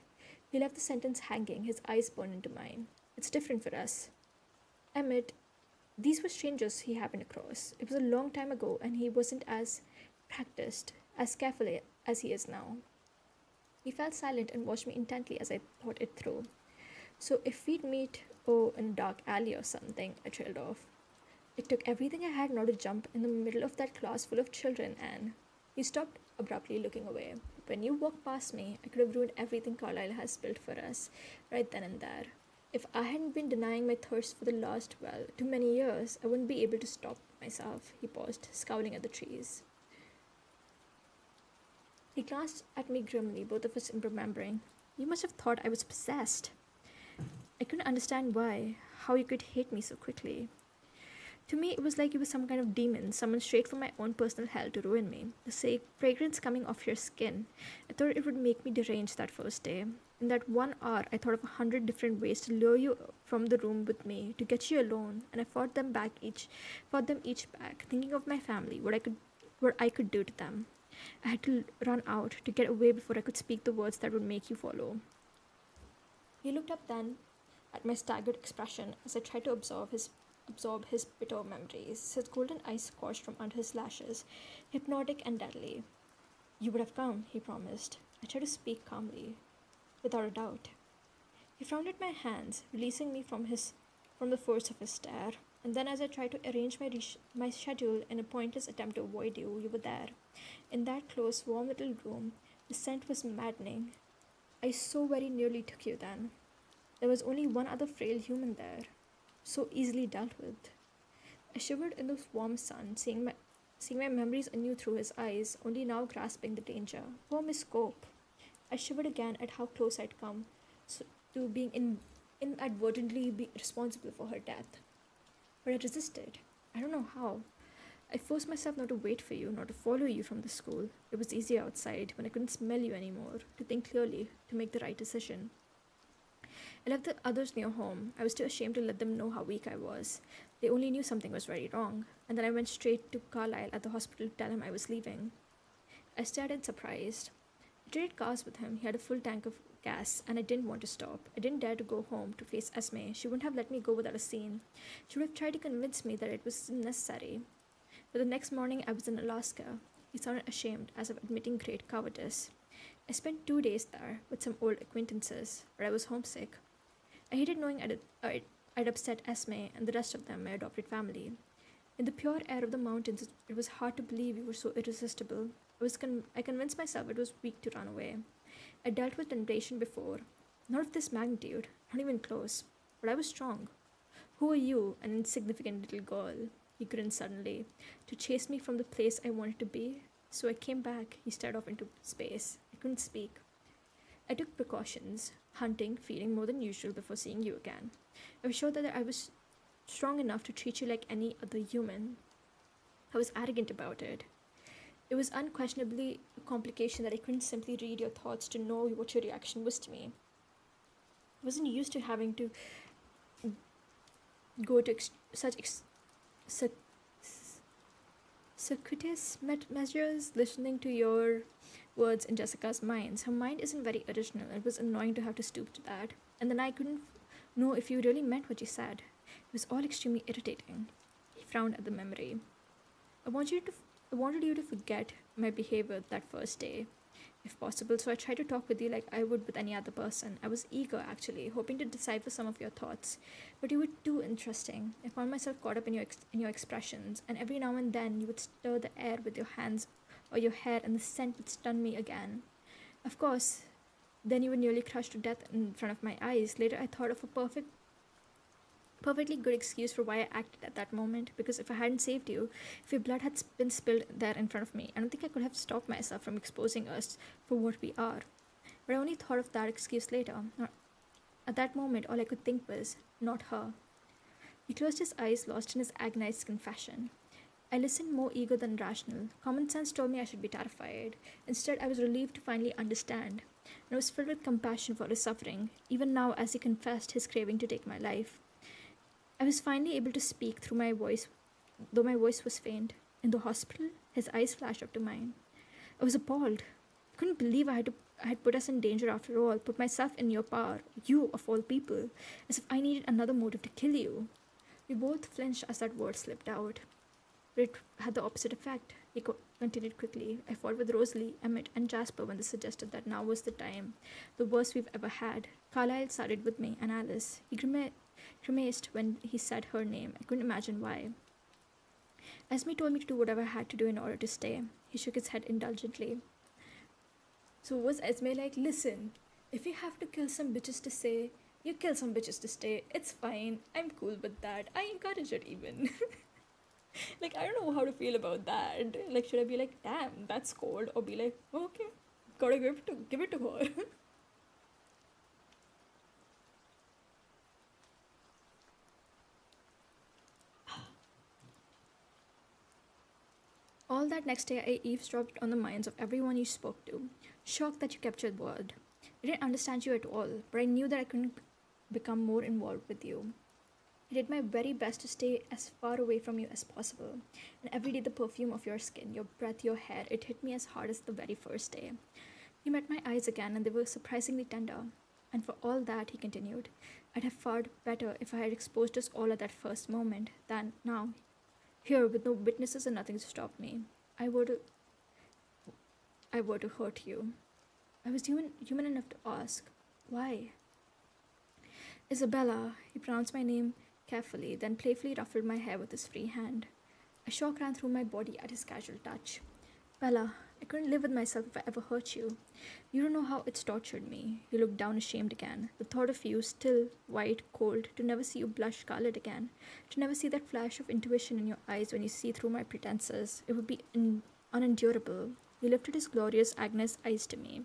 He left the sentence hanging, his eyes burned into mine. It's different for us. Emmett, these were strangers he happened across. It was a long time ago, and he wasn't as practiced, as careful as he is now. He fell silent and watched me intently as I thought it through. So if we'd meet, in a dark alley or something, I trailed off. It took everything I had not to jump in the middle of that class full of children, and he stopped abruptly, looking away. When you walked past me, I could have ruined everything Carlisle has built for us, right then and there. If I hadn't been denying my thirst for the last, too many years, I wouldn't be able to stop myself. He paused, scowling at the trees. He glanced at me grimly, both of us remembering. You must have thought I was possessed. I couldn't understand why, how you could hate me so quickly. To me, it was like it was some kind of demon, summoned straight from my own personal hell to ruin me. The fragrance coming off your skin. I thought it would make me deranged that first day. In that 1 hour, I thought of 100 different ways to lure you from the room with me, to get you alone, and I fought them each back, thinking of my family, what I could do to them. I had to run out to get away before I could speak the words that would make you follow. He looked up then at my staggered expression as I tried to absorb his bitter memories, his golden eyes scorched from under his lashes, hypnotic and deadly. You would have come, he promised. I tried to speak calmly, without a doubt. He frowned at my hands, releasing me from the force of his stare. And then, as I tried to arrange my schedule in a pointless attempt to avoid you, you were there. In that close, warm little room, the scent was maddening. I so very nearly took you then. There was only one other frail human there, so easily dealt with. I shivered in the warm sun, seeing my memories anew through his eyes, only now grasping the danger. Poor Miss Cope. I shivered again at how close I'd come to being inadvertently be responsible for her death. But I resisted. I don't know how. I forced myself not to wait for you, not to follow you from the school. It was easier outside, when I couldn't smell you anymore, to think clearly, to make the right decision. I left the others near home. I was too ashamed to let them know how weak I was. They only knew something was very wrong. And then I went straight to Carlisle at the hospital to tell him I was leaving. I stared in surprise. I traded cars with him. He had a full tank of gas, and I didn't want to stop. I didn't dare to go home to face Esme. She wouldn't have let me go without a scene. She would have tried to convince me that it was necessary. But the next morning I was in Alaska. He sounded ashamed, as of admitting great cowardice. I spent 2 days there with some old acquaintances, but I was homesick. I hated knowing I'd upset Esme and the rest of them, my adopted family. In the pure air of the mountains, it was hard to believe you were so irresistible. I convinced myself it was weak to run away. I dealt with temptation before. Not of this magnitude, not even close. But I was strong. Who are you, an insignificant little girl? He grinned suddenly. To chase me from the place I wanted to be? So I came back. He stared off into space. I couldn't speak. I took precautions, hunting, feeding more than usual before seeing you again. I was sure that I was strong enough to treat you like any other human. I was arrogant about it. It was unquestionably a complication that I couldn't simply read your thoughts to know what your reaction was to me. I wasn't used to having to go to circuitous measures, listening to your words in Jessica's mind. Her mind isn't very original. It was annoying to have to stoop to that. And then I couldn't know if you really meant what you said. It was all extremely irritating. He frowned at the memory. I wanted you to forget my behavior that first day, if possible, so I tried to talk with you like I would with any other person. I was eager, actually, hoping to decipher some of your thoughts, but you were too interesting. I found myself caught up in your expressions, and every now and then you would stir the air with your hands or your hair, and the scent would stun me again. Of course, then you were nearly crushed to death in front of my eyes. Later, I thought of a perfectly good excuse for why I acted at that moment, because if I hadn't saved you, if your blood had been spilled there in front of me, I don't think I could have stopped myself from exposing us for what we are. But I only thought of that excuse later. At that moment, all I could think was, not her. He closed his eyes, lost in his agonized confession. I listened, more eager than rational. Common sense told me I should be terrified. Instead, I was relieved to finally understand, and I was filled with compassion for his suffering, even now as he confessed his craving to take my life. I was finally able to speak through my voice, though my voice was faint. In the hospital, his eyes flashed up to mine. I was appalled. I couldn't believe I had put us in danger after all, put myself in your power, you of all people, as if I needed another motive to kill you. We both flinched as that word slipped out. But it had the opposite effect. He continued quickly. I fought with Rosalie, Emmett, and Jasper when they suggested that now was the time, the worst we've ever had. Carlisle sided with me and Alice. He grimaced when he said her name. I couldn't imagine why. Esme told me to do whatever I had to do in order to stay. He shook his head indulgently. So was Esme like, listen, if you have to kill some bitches to stay, you kill some bitches to stay. It's fine. I'm cool with that. I encourage it even. Like, I don't know how to feel about that. Like, should I be like, damn, that's cold? Or be like, okay, gotta give it to her. All that next day, I eavesdropped on the minds of everyone you spoke to, shocked that you kept your word. I didn't understand you at all, but I knew that I couldn't become more involved with you. I did my very best to stay as far away from you as possible. And every day, the perfume of your skin, your breath, your hair, it hit me as hard as the very first day. You met my eyes again, and they were surprisingly tender. And for all that, he continued, I'd have fared better if I had exposed us all at that first moment than now, here with no witnesses and nothing to stop me. I were to, I were to hurt you. I was human enough to ask, why? Isabella, he pronounced my name carefully, then playfully ruffled my hair with his free hand. A shock ran through my body at his casual touch. Bella, I couldn't live with myself if I ever hurt you. You don't know how it's tortured me. He looked down ashamed again. The thought of you, still, white, cold, to never see you blush scarlet again, to never see that flash of intuition in your eyes when you see through my pretenses, it would be unendurable. He lifted his glorious, agonized eyes to me.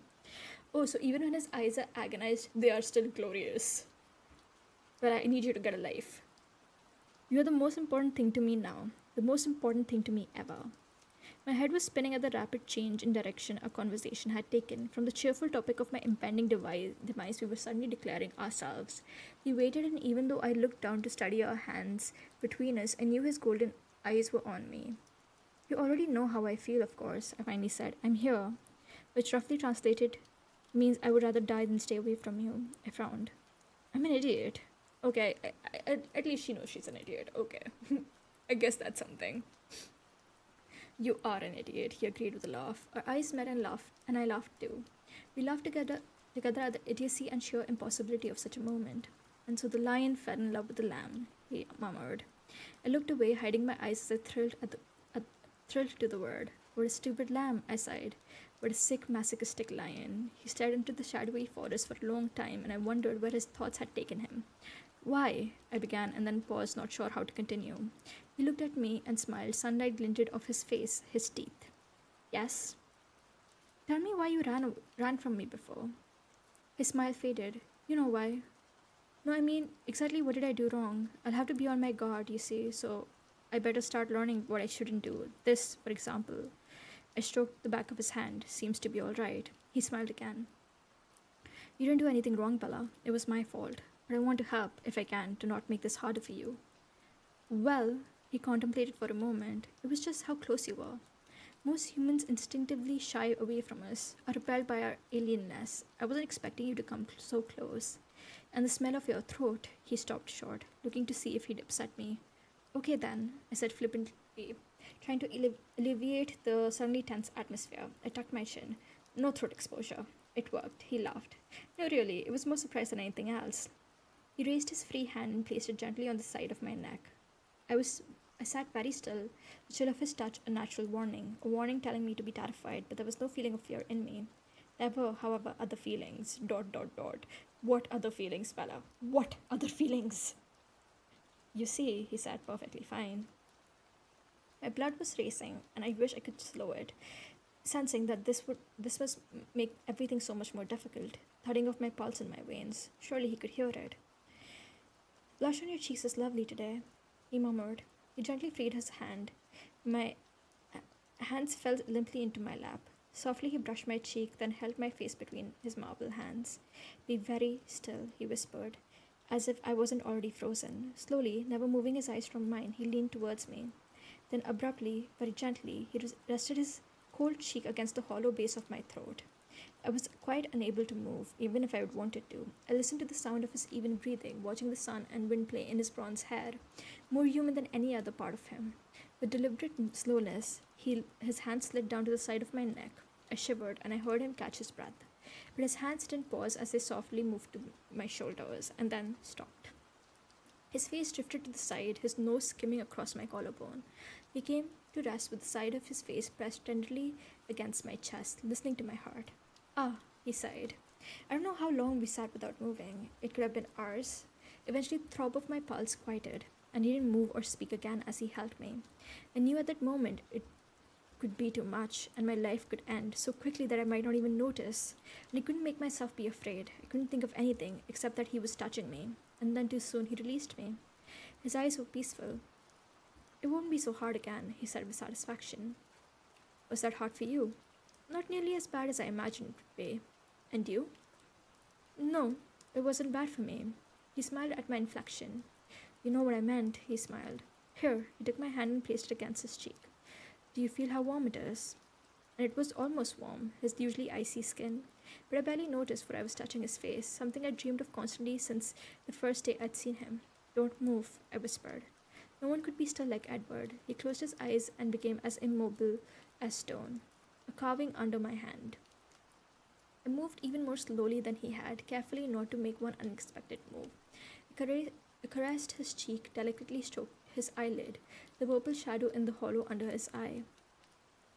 Oh, so even when his eyes are agonized, they are still glorious. But I need you to get a life. You're the most important thing to me now. The most important thing to me ever. My head was spinning at the rapid change in direction our conversation had taken. From the cheerful topic of my impending demise, we were suddenly declaring ourselves. He waited, and even though I looked down to study our hands between us, I knew his golden eyes were on me. You already know how I feel, of course, I finally said. I'm here, which roughly translated means I would rather die than stay away from you. I frowned. I'm an idiot. Okay, at least she knows she's an idiot. Okay. I guess that's something. You are an idiot, he agreed with a laugh. Our eyes met and laughed, and I laughed too. We laughed together at the idiocy and sheer impossibility of such a moment. And so the lion fell in love with the lamb, he murmured. I looked away, hiding my eyes as I thrilled to the word. What a stupid lamb, I sighed. What a sick, masochistic lion. He stared into the shadowy forest for a long time, and I wondered where his thoughts had taken him. Why? I began, and then paused, not sure how to continue. He looked at me and smiled. Sunlight glinted off his face, his teeth. Yes? Tell me why you ran from me before. His smile faded. You know why. No, I mean, exactly what did I do wrong? I'll have to be on my guard, you see, so I better start learning what I shouldn't do. This, for example. I stroked the back of his hand. Seems to be all right. He smiled again. You didn't do anything wrong, Bella. It was my fault. But I want to help, if I can, to not make this harder for you. Well, he contemplated for a moment. It was just how close you were. Most humans instinctively shy away from us, are repelled by our alienness. I wasn't expecting you to come so close. And the smell of your throat, he stopped short, looking to see if he'd upset me. Okay then, I said flippantly, trying to alleviate the suddenly tense atmosphere. I tucked my chin. No throat exposure. It worked. He laughed. No, really, it was more surprise than anything else. He raised his free hand and placed it gently on the side of my neck. I sat very still, the chill of his touch a natural warning, a warning telling me to be terrified, but there was no feeling of fear in me. There were, however, other feelings. ... What other feelings, Bella? What other feelings? You see, he said, perfectly fine. My blood was racing, and I wish I could slow it, sensing that this must make everything so much more difficult, thudding of my pulse in my veins. Surely he could hear it. Blush on your cheeks is lovely today, he murmured. He gently freed his hand. My hands fell limply into my lap. Softly he brushed my cheek, then held my face between his marble hands. Be very still, he whispered, as if I wasn't already frozen. Slowly, never moving his eyes from mine, he leaned towards me. Then abruptly, very gently, he rested his cold cheek against the hollow base of my throat. I was quite unable to move, even if I had wanted to. I listened to the sound of his even breathing, watching the sun and wind play in his bronze hair, more human than any other part of him. With deliberate slowness, his hand slid down to the side of my neck. I shivered, and I heard him catch his breath. But his hands didn't pause as they softly moved to my shoulders, and then stopped. His face drifted to the side, his nose skimming across my collarbone. He came to rest with the side of his face pressed tenderly against my chest, listening to my heart. Ah, he sighed. I don't know how long we sat without moving. It could have been hours. Eventually, the throb of my pulse quieted, and he didn't move or speak again as he held me. I knew at that moment it could be too much, and my life could end so quickly that I might not even notice. And I couldn't make myself be afraid. I couldn't think of anything except that he was touching me. And then too soon he released me. His eyes were peaceful. It won't be so hard again, he said with satisfaction. Was that hard for you? Not nearly as bad as I imagined it would be. And you? No, it wasn't bad for me. He smiled at my inflection. You know what I meant, he smiled. Here, he took my hand and placed it against his cheek. Do you feel how warm it is? And it was almost warm, his usually icy skin. But I barely noticed for I was touching his face, something I dreamed of constantly since the first day I'd seen him. Don't move, I whispered. No one could be still like Edward. He closed his eyes and became as immobile as stone, a carving under my hand. I moved even more slowly than he had, carefully not to make one unexpected move. I caressed his cheek, delicately stroked his eyelid, the purple shadow in the hollow under his eye.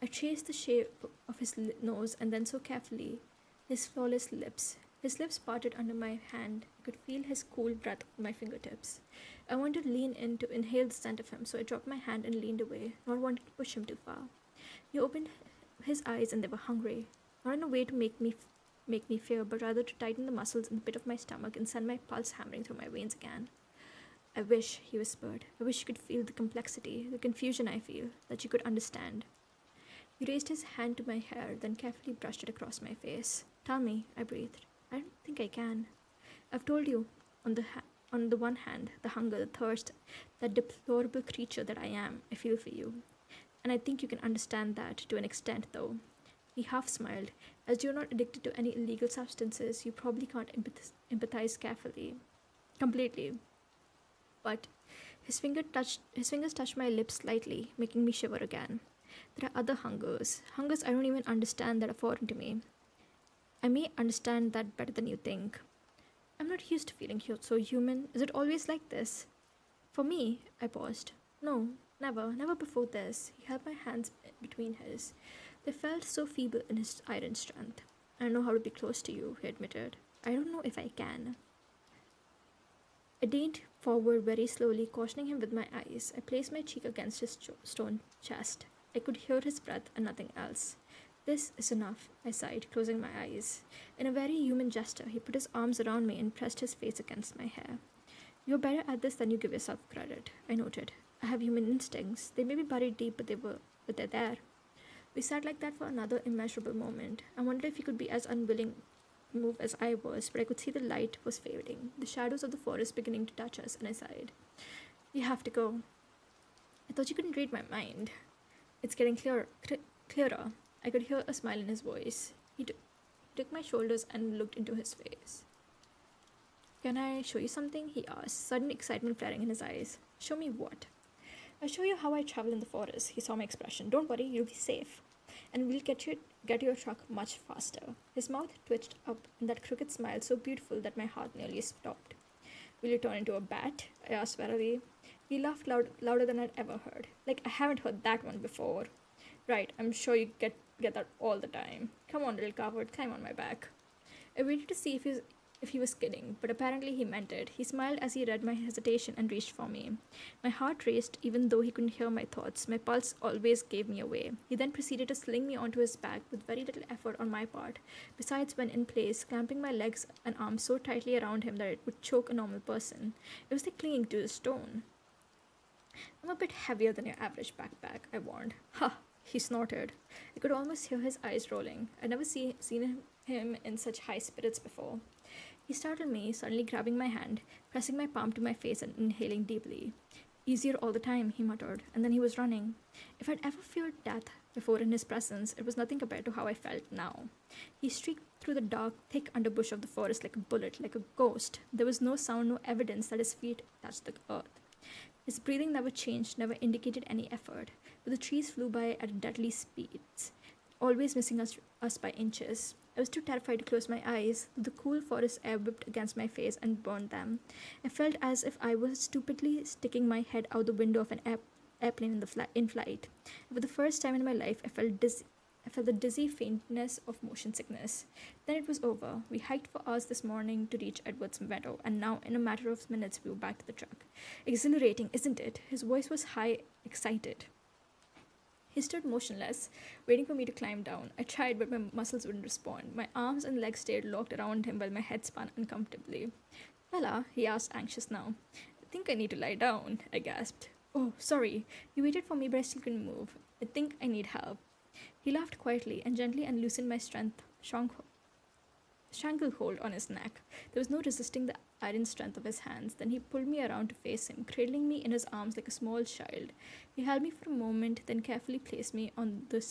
I traced the shape of his nose and then so carefully his flawless lips. His lips parted under my hand. I could feel his cool breath on my fingertips. I wanted to lean in to inhale the scent of him, so I dropped my hand and leaned away, not wanting to push him too far. He opened his eyes and they were hungry, not in a way to make me fear, but rather to tighten the muscles in the pit of my stomach and send my pulse hammering through my veins again. I wish, he whispered. I wish you could feel the complexity, the confusion I feel, that you could understand. He raised his hand to my hair, then carefully brushed it across my face. Tell me, I breathed. I don't think I can. I've told you, on the one hand, the hunger, the thirst, that deplorable creature that I am, I feel for you. And I think you can understand that to an extent, though. He half smiled. As you're not addicted to any illegal substances, you probably can't empathize completely. But his fingers touched my lips slightly, making me shiver again. There are other hungers I don't even understand that are foreign to me. I may understand that better than you think. I'm not used to feeling so human. Is it always like this? For me, I paused. No, never before this. He held my hands between his. They felt so feeble in his iron strength. I know how to be close to you, he admitted. I don't know if I can. I leaned forward very slowly, cautioning him with my eyes. I placed my cheek against his stone chest. I could hear his breath and nothing else. This is enough, I sighed, closing my eyes. In a very human gesture, he put his arms around me and pressed his face against my hair. You're better at this than you give yourself credit, I noted. I have human instincts. They may be buried deep, but they're there. We sat like that for another immeasurable moment. I wondered if he could be as unwilling to move as I was, but I could see the light was fading, the shadows of the forest beginning to touch us, and I sighed. You have to go. I thought you couldn't read my mind. It's getting clearer. I could hear a smile in his voice. He took my shoulders and looked into his face. Can I show you something? He asked, sudden excitement flaring in his eyes. Show me what? I'll show you how I travel in the forest. He saw my expression. Don't worry, you'll be safe. And we'll get to your truck much faster. His mouth twitched up in that crooked smile so beautiful that my heart nearly stopped. Will you turn into a bat? I asked warily. He laughed louder than I'd ever heard. Like I haven't heard that one before. Right, I'm sure you get that all the time. Come on, little coward, climb on my back. I waited to see if he was kidding, but apparently he meant it. He smiled as he read my hesitation and reached for me. My heart raced even though he couldn't hear my thoughts. My pulse always gave me away. He then proceeded to sling me onto his back with very little effort on my part, besides when in place, clamping my legs and arms so tightly around him that it would choke a normal person. It was like clinging to a stone. I'm a bit heavier than your average backpack, I warned. Ha! He snorted. I could almost hear his eyes rolling. I'd never seen him in such high spirits before. He startled me, suddenly grabbing my hand, pressing my palm to my face and inhaling deeply. Easier all the time, he muttered, and then he was running. If I'd ever feared death before in his presence, it was nothing compared to how I felt now. He streaked through the dark, thick underbush of the forest like a bullet, like a ghost. There was no sound, no evidence that his feet touched the earth. His breathing never changed, never indicated any effort, but the trees flew by at deadly speeds, always missing us by inches. I was too terrified to close my eyes. The cool forest air whipped against my face and burned them. I felt as if I was stupidly sticking my head out the window of an airplane in flight. For the first time in my life, I felt the dizzy faintness of motion sickness. Then it was over. We hiked for hours this morning to reach Edward's meadow, and now, in a matter of minutes, we were back to the truck. Exhilarating, isn't it? His voice was high, excited. He stood motionless, waiting for me to climb down. I tried, but my muscles wouldn't respond. My arms and legs stayed locked around him while my head spun uncomfortably. Bella, he asked, anxious now. I think I need to lie down, I gasped. Oh, sorry. He waited for me, but I still couldn't move. I think I need help. He laughed quietly and gently and loosened my stranglehold on his neck. There was no resisting the iron strength of his hands. Then he pulled me around to face him, cradling me in his arms like a small child. He held me for a moment, then carefully placed me on the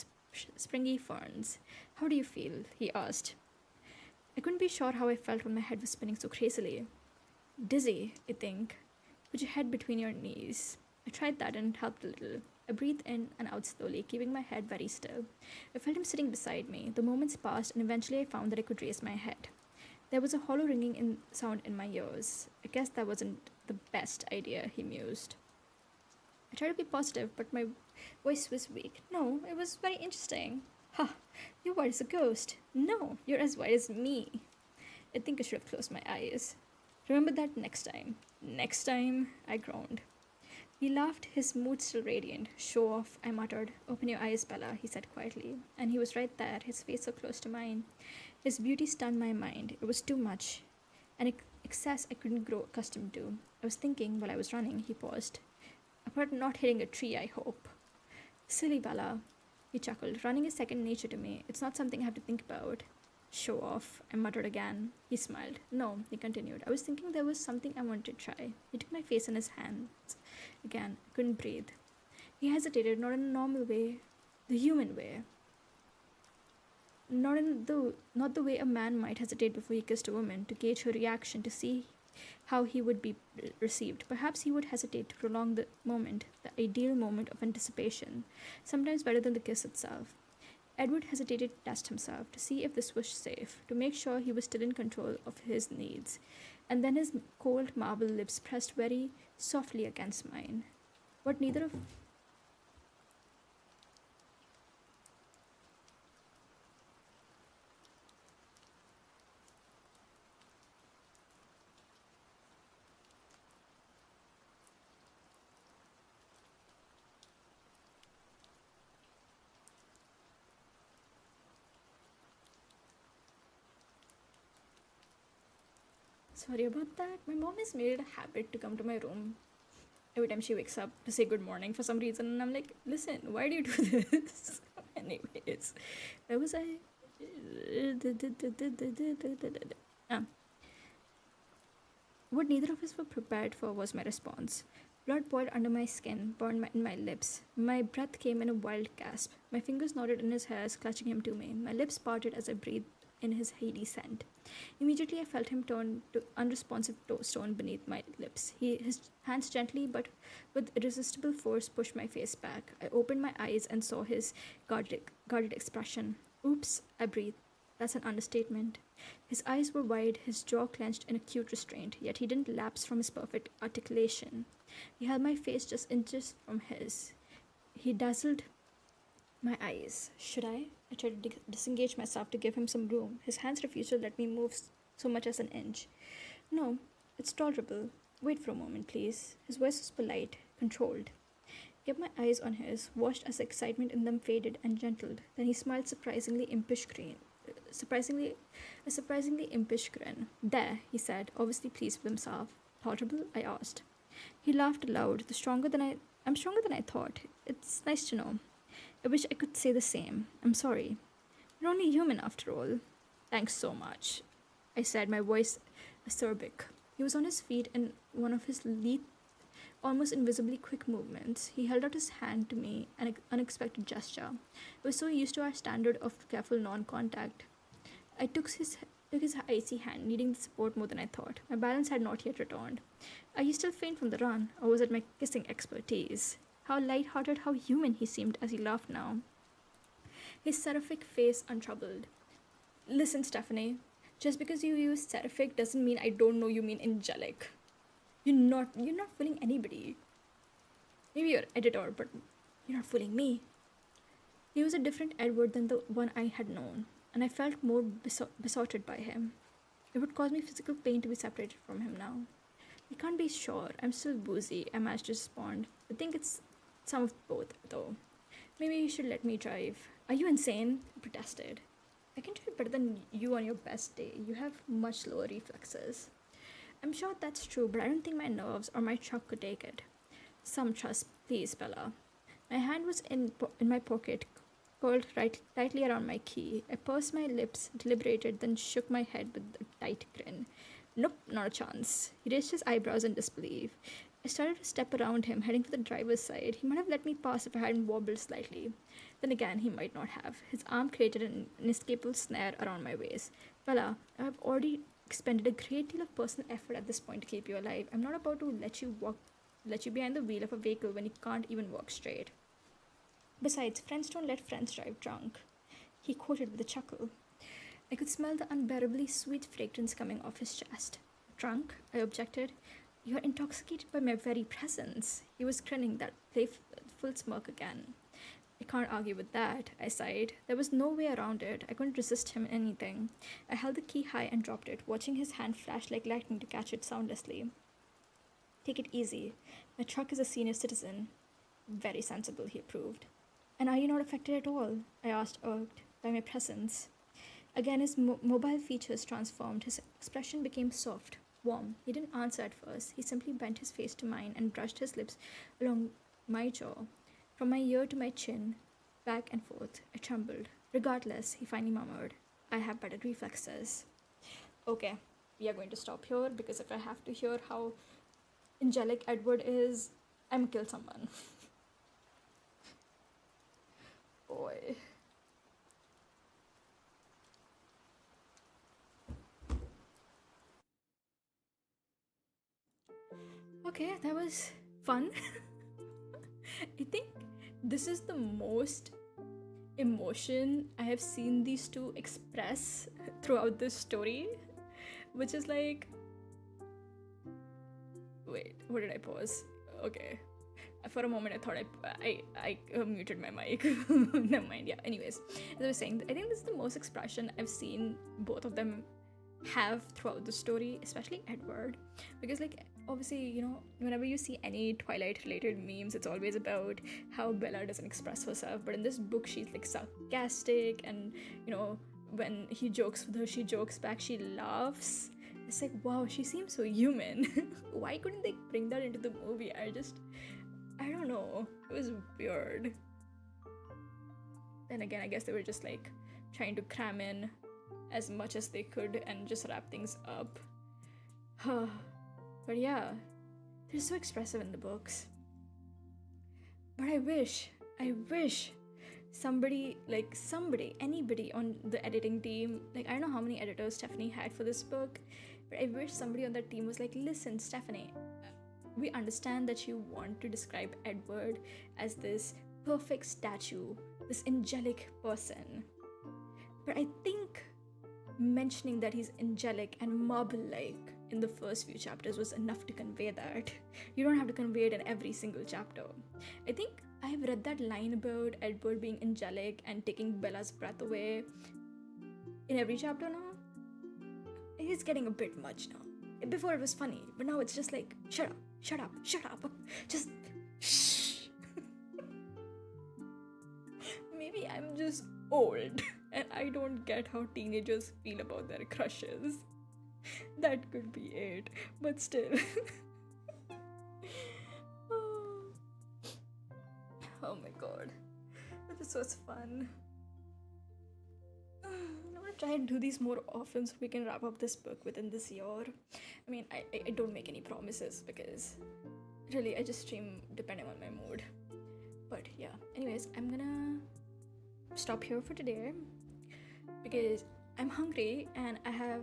springy ferns. How do you feel? He asked. I couldn't be sure how I felt when my head was spinning so crazily. Dizzy, I think. Put your head between your knees. I tried that and it helped a little. I breathed in and out slowly, keeping my head very still. I felt him sitting beside me. The moments passed, and eventually I found that I could raise my head. There was a hollow ringing sound in my ears. I guess that wasn't the best idea, he mused. I tried to be positive, but my voice was weak. No, it was very interesting. Ha! You're white as a ghost. No, you're as white as me. I think I should have closed my eyes. Remember that next time. Next time, I groaned. He laughed, his mood still radiant. Show off, I muttered. Open your eyes, Bella, he said quietly. And he was right there, his face so close to mine. His beauty stunned my mind. It was too much. An excess I couldn't grow accustomed to. I was thinking while I was running, he paused. About not hitting a tree, I hope. Silly Bella, he chuckled. Running is second nature to me. It's not something I have to think about. Show off, I muttered again. He smiled. No, he continued. I was thinking there was something I wanted to try. He took my face in his hands. Again, I couldn't breathe. He hesitated, not in a normal way, the human way. Not the way a man might hesitate before he kissed a woman, to gauge her reaction, to see how he would be received. Perhaps he would hesitate to prolong the moment, the ideal moment of anticipation, sometimes better than the kiss itself. Edward hesitated to test himself, to see if this was safe, to make sure he was still in control of his needs. And then his cold marble lips pressed very softly against mine. What neither of Sorry about that. My mom has made it a habit to come to my room every time she wakes up to say good morning for some reason. And I'm like, listen, why do you do this? Anyways, where was I? Ah. What neither of us were prepared for was my response. Blood boiled under my skin, burned in my lips. My breath came in a wild gasp. My fingers knotted in his hairs, clutching him to me. My lips parted as I breathed in his heady scent. Immediately I felt him turn to unresponsive stone beneath my lips. His hands gently but with irresistible force pushed my face back. I opened my eyes and saw his guarded expression. Oops, I breathed. That's an understatement. His eyes were wide, his jaw clenched in acute restraint, yet he didn't lapse from his perfect articulation. He held my face just inches from his. He dazzled my eyes. Should I? I tried to disengage myself to give him some room. His hands refused to let me move so much as an inch. No, it's tolerable. Wait for a moment, please. His voice was polite, controlled. I kept my eyes on his, watched as the excitement in them faded and gentled. Then he smiled a surprisingly impish grin. There, he said, obviously pleased with himself. Tolerable? I asked. He laughed aloud. I'm stronger than I thought. It's nice to know. I wish I could say the same. I'm sorry. You're only human after all. Thanks so much, I said, my voice acerbic. He was on his feet in one of his lithe, almost invisibly quick movements. He held out his hand to me, an unexpected gesture. I was so used to our standard of careful non-contact. I took his icy hand, needing the support more than I thought. My balance had not yet returned. Are you still faint from the run, or was it my kissing expertise? How light-hearted, how human he seemed as he laughed now. His seraphic face untroubled. Listen, Stephanie, just because you use seraphic doesn't mean I don't know you mean angelic. You're not fooling anybody. Maybe your editor, but you're not fooling me. He was a different Edward than the one I had known, and I felt more besotted by him. It would cause me physical pain to be separated from him now. I can't be sure. I'm still woozy, I managed to respond. I think it's some of both, though. Maybe you should let me drive. Are you insane? I protested. I can drive better than you on your best day. You have much lower reflexes. I'm sure that's true, but I don't think my nerves or my truck could take it. Some trust, please, Bella. My hand was in my pocket, curled tightly around my key. I pursed my lips, deliberated, then shook my head with a tight grin. Nope, not a chance. He raised his eyebrows in disbelief. I started to step around him, heading for the driver's side. He might have let me pass if I hadn't wobbled slightly. Then again, he might not have. His arm created an inescapable snare around my waist. Bella, I've already expended a great deal of personal effort at this point to keep you alive. I'm not about to let you behind the wheel of a vehicle when you can't even walk straight. Besides, friends don't let friends drive drunk. He quoted with a chuckle. I could smell the unbearably sweet fragrance coming off his chest. Drunk? I objected. You're intoxicated by my very presence. He was grinning that playful smirk again. I can't argue with that, I sighed. There was no way around it. I couldn't resist him in anything. I held the key high and dropped it, watching his hand flash like lightning to catch it soundlessly. Take it easy. My truck is a senior citizen. Very sensible, he approved. And are you not affected at all? I asked, irked by my presence. Again, his mobile features transformed. His expression became soft, warm. He didn't answer at first. He simply bent his face to mine and brushed his lips along my jaw, from my ear to my chin, back and forth. I trembled. Regardless, he finally murmured, I have better reflexes. Okay, we are going to stop here because if I have to hear how angelic Edward is, I'm gonna kill someone. Boy. Okay, that was fun. I think this is the most emotion I have seen these two express throughout this story, which is like, wait, what did I pause? Okay, for a moment I thought I muted my mic. Never mind. Yeah, anyways, as I was saying, I think this is the most expression I've seen both of them have throughout the story, especially Edward, because like obviously, you know, whenever you see any Twilight related memes, it's always about how Bella doesn't express herself, but in this book she's like sarcastic, and you know, when he jokes with her, she jokes back, she laughs. It's like, wow, she seems so human. Why couldn't they bring that into the movie? I don't know, it was weird. Then again, I guess they were just like trying to cram in as much as they could and just wrap things up. But yeah, they're so expressive in the books. But I wish somebody, anybody on the editing team, like I don't know how many editors Stephanie had for this book, but I wish somebody on that team was like, listen, Stephanie, we understand that you want to describe Edward as this perfect statue, this angelic person. But I think mentioning that he's angelic and marble-like in the first few chapters was enough to convey that. You don't have to convey it in every single chapter. I think I've read that line about Edward being angelic and taking Bella's breath away in every chapter now. It's getting a bit much now. Before it was funny, but now it's just like, shut up, just shh. Maybe I'm just old and I don't get how teenagers feel about their crushes. That could be it, but still. Oh my god, this was fun. I'm gonna try and do these more often so we can wrap up this book within this year. I mean, I don't make any promises because really I just stream depending on my mood. But yeah, anyways, I'm gonna stop here for today because I'm hungry and I have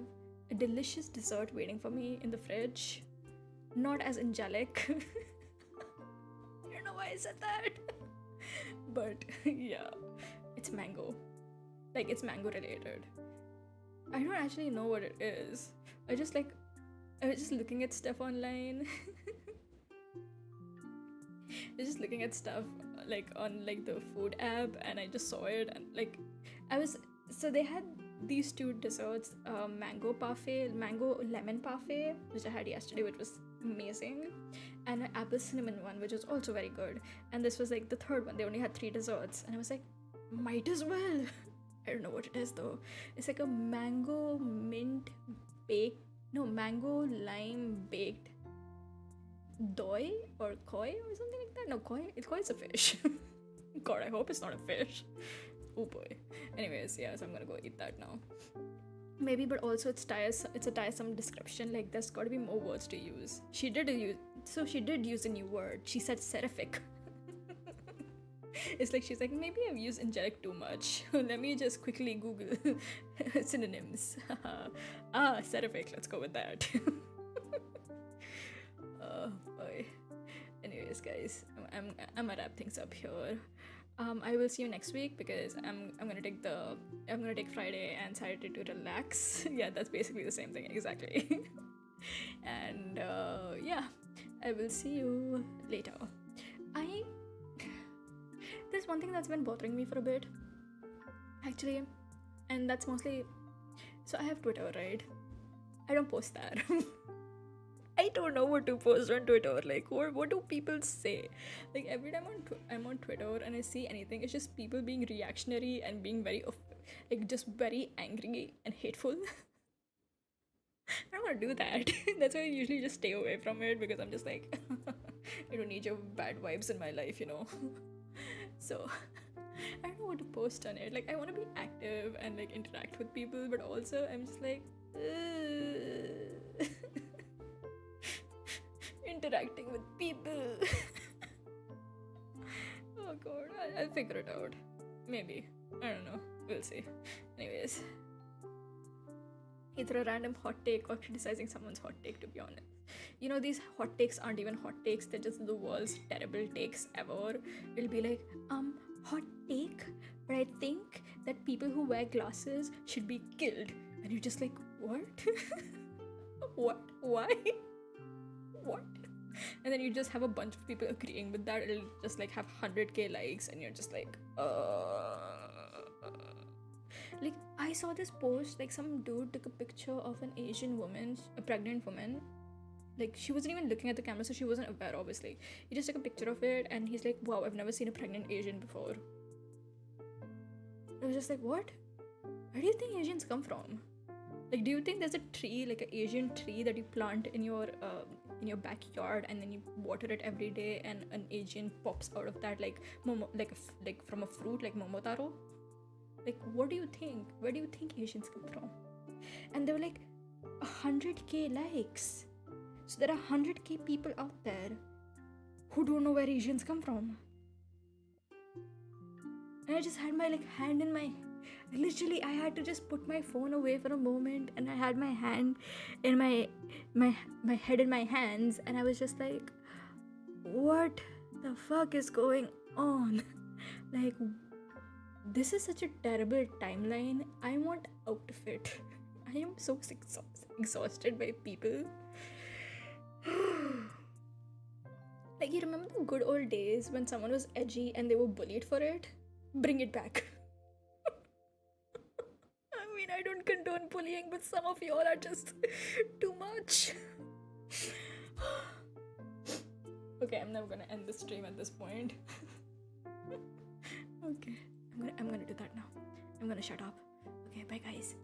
a delicious dessert waiting for me in the fridge. Not as angelic. I don't know why I said that. But yeah, it's mango. Like, it's mango related. I don't actually know what it is. I was just looking at stuff online. I was just looking at stuff like on like the food app, and I just saw it, and like so they had these two desserts, mango lemon parfait, which I had yesterday, which was amazing, and an apple cinnamon one, which was also very good. And this was like the third one. They only had 3 desserts, and I was like, might as well. I don't know what it is though. It's like a mango lime baked doi or koi or something like that. No, koi is a fish. God, I hope it's not a fish. Oh boy. Anyways, yeah, so I'm gonna go eat that now. Maybe, but also it's a tiresome description. Like, there's got to be more words to use. She did use a new word. She said seraphic. It's like she's like, maybe I've used angelic too much. Let me just quickly Google synonyms. Seraphic. Let's go with that. Oh boy. Anyways, guys, I'm gonna wrap things up here. I will see you next week because I'm gonna take Friday and Saturday to relax. Yeah, that's basically the same thing exactly. And yeah, I will see you later. There's one thing that's been bothering me for a bit, actually, and that's mostly. So I have Twitter, right? I don't post that. I don't know what to post on Twitter. Like, what do people say? Like, every time I'm on Twitter and I see anything, it's just people being reactionary and being just very angry and hateful. I don't want to do that. That's why I usually just stay away from it, because I'm just like, I don't need your bad vibes in my life, So, I don't know what to post on it. Like, I want to be active and like interact with people, but also I'm just like, interacting with people. Oh god, I'll figure it out. Maybe. I don't know. We'll see. Anyways, either a random hot take or criticizing someone's hot take, to be honest. These hot takes aren't even hot takes, they're just the world's terrible takes ever. It'll be like, hot take, but I think that people who wear glasses should be killed. And you're just like, what? What? Why? What? And then you just have a bunch of people agreeing with that. It'll just like have 100k likes, and you're just like, Like, I saw this post, like some dude took a picture of an Asian woman, a pregnant woman. Like, she wasn't even looking at the camera, so she wasn't aware, obviously. He just took a picture of it, and he's like, wow, I've never seen a pregnant Asian before. I was just like, what? Where do you think Asians come from? Like, do you think there's a tree, like an Asian tree that you plant in your backyard, and then you water it every day, and an Asian pops out of that, like like from a fruit, like momotaro? Like, what do you think? Where do you think Asians come from? And they were like 100k likes. So there are 100k people out there who don't know where Asians come from. And I just had my hand in my... Literally, I had to just put my phone away for a moment, and I had my hand in my head in my hands, and I was just like, what the fuck is going on? Like, this is such a terrible timeline. I want out of it. I am so exhausted by people. Like, you remember the good old days when someone was edgy and they were bullied for it? Bring it back. I mean, I don't condone bullying, but some of y'all are just too much. Okay, I'm never gonna end the stream at this point. Okay, I'm gonna do that now. I'm gonna shut up. Okay, bye guys.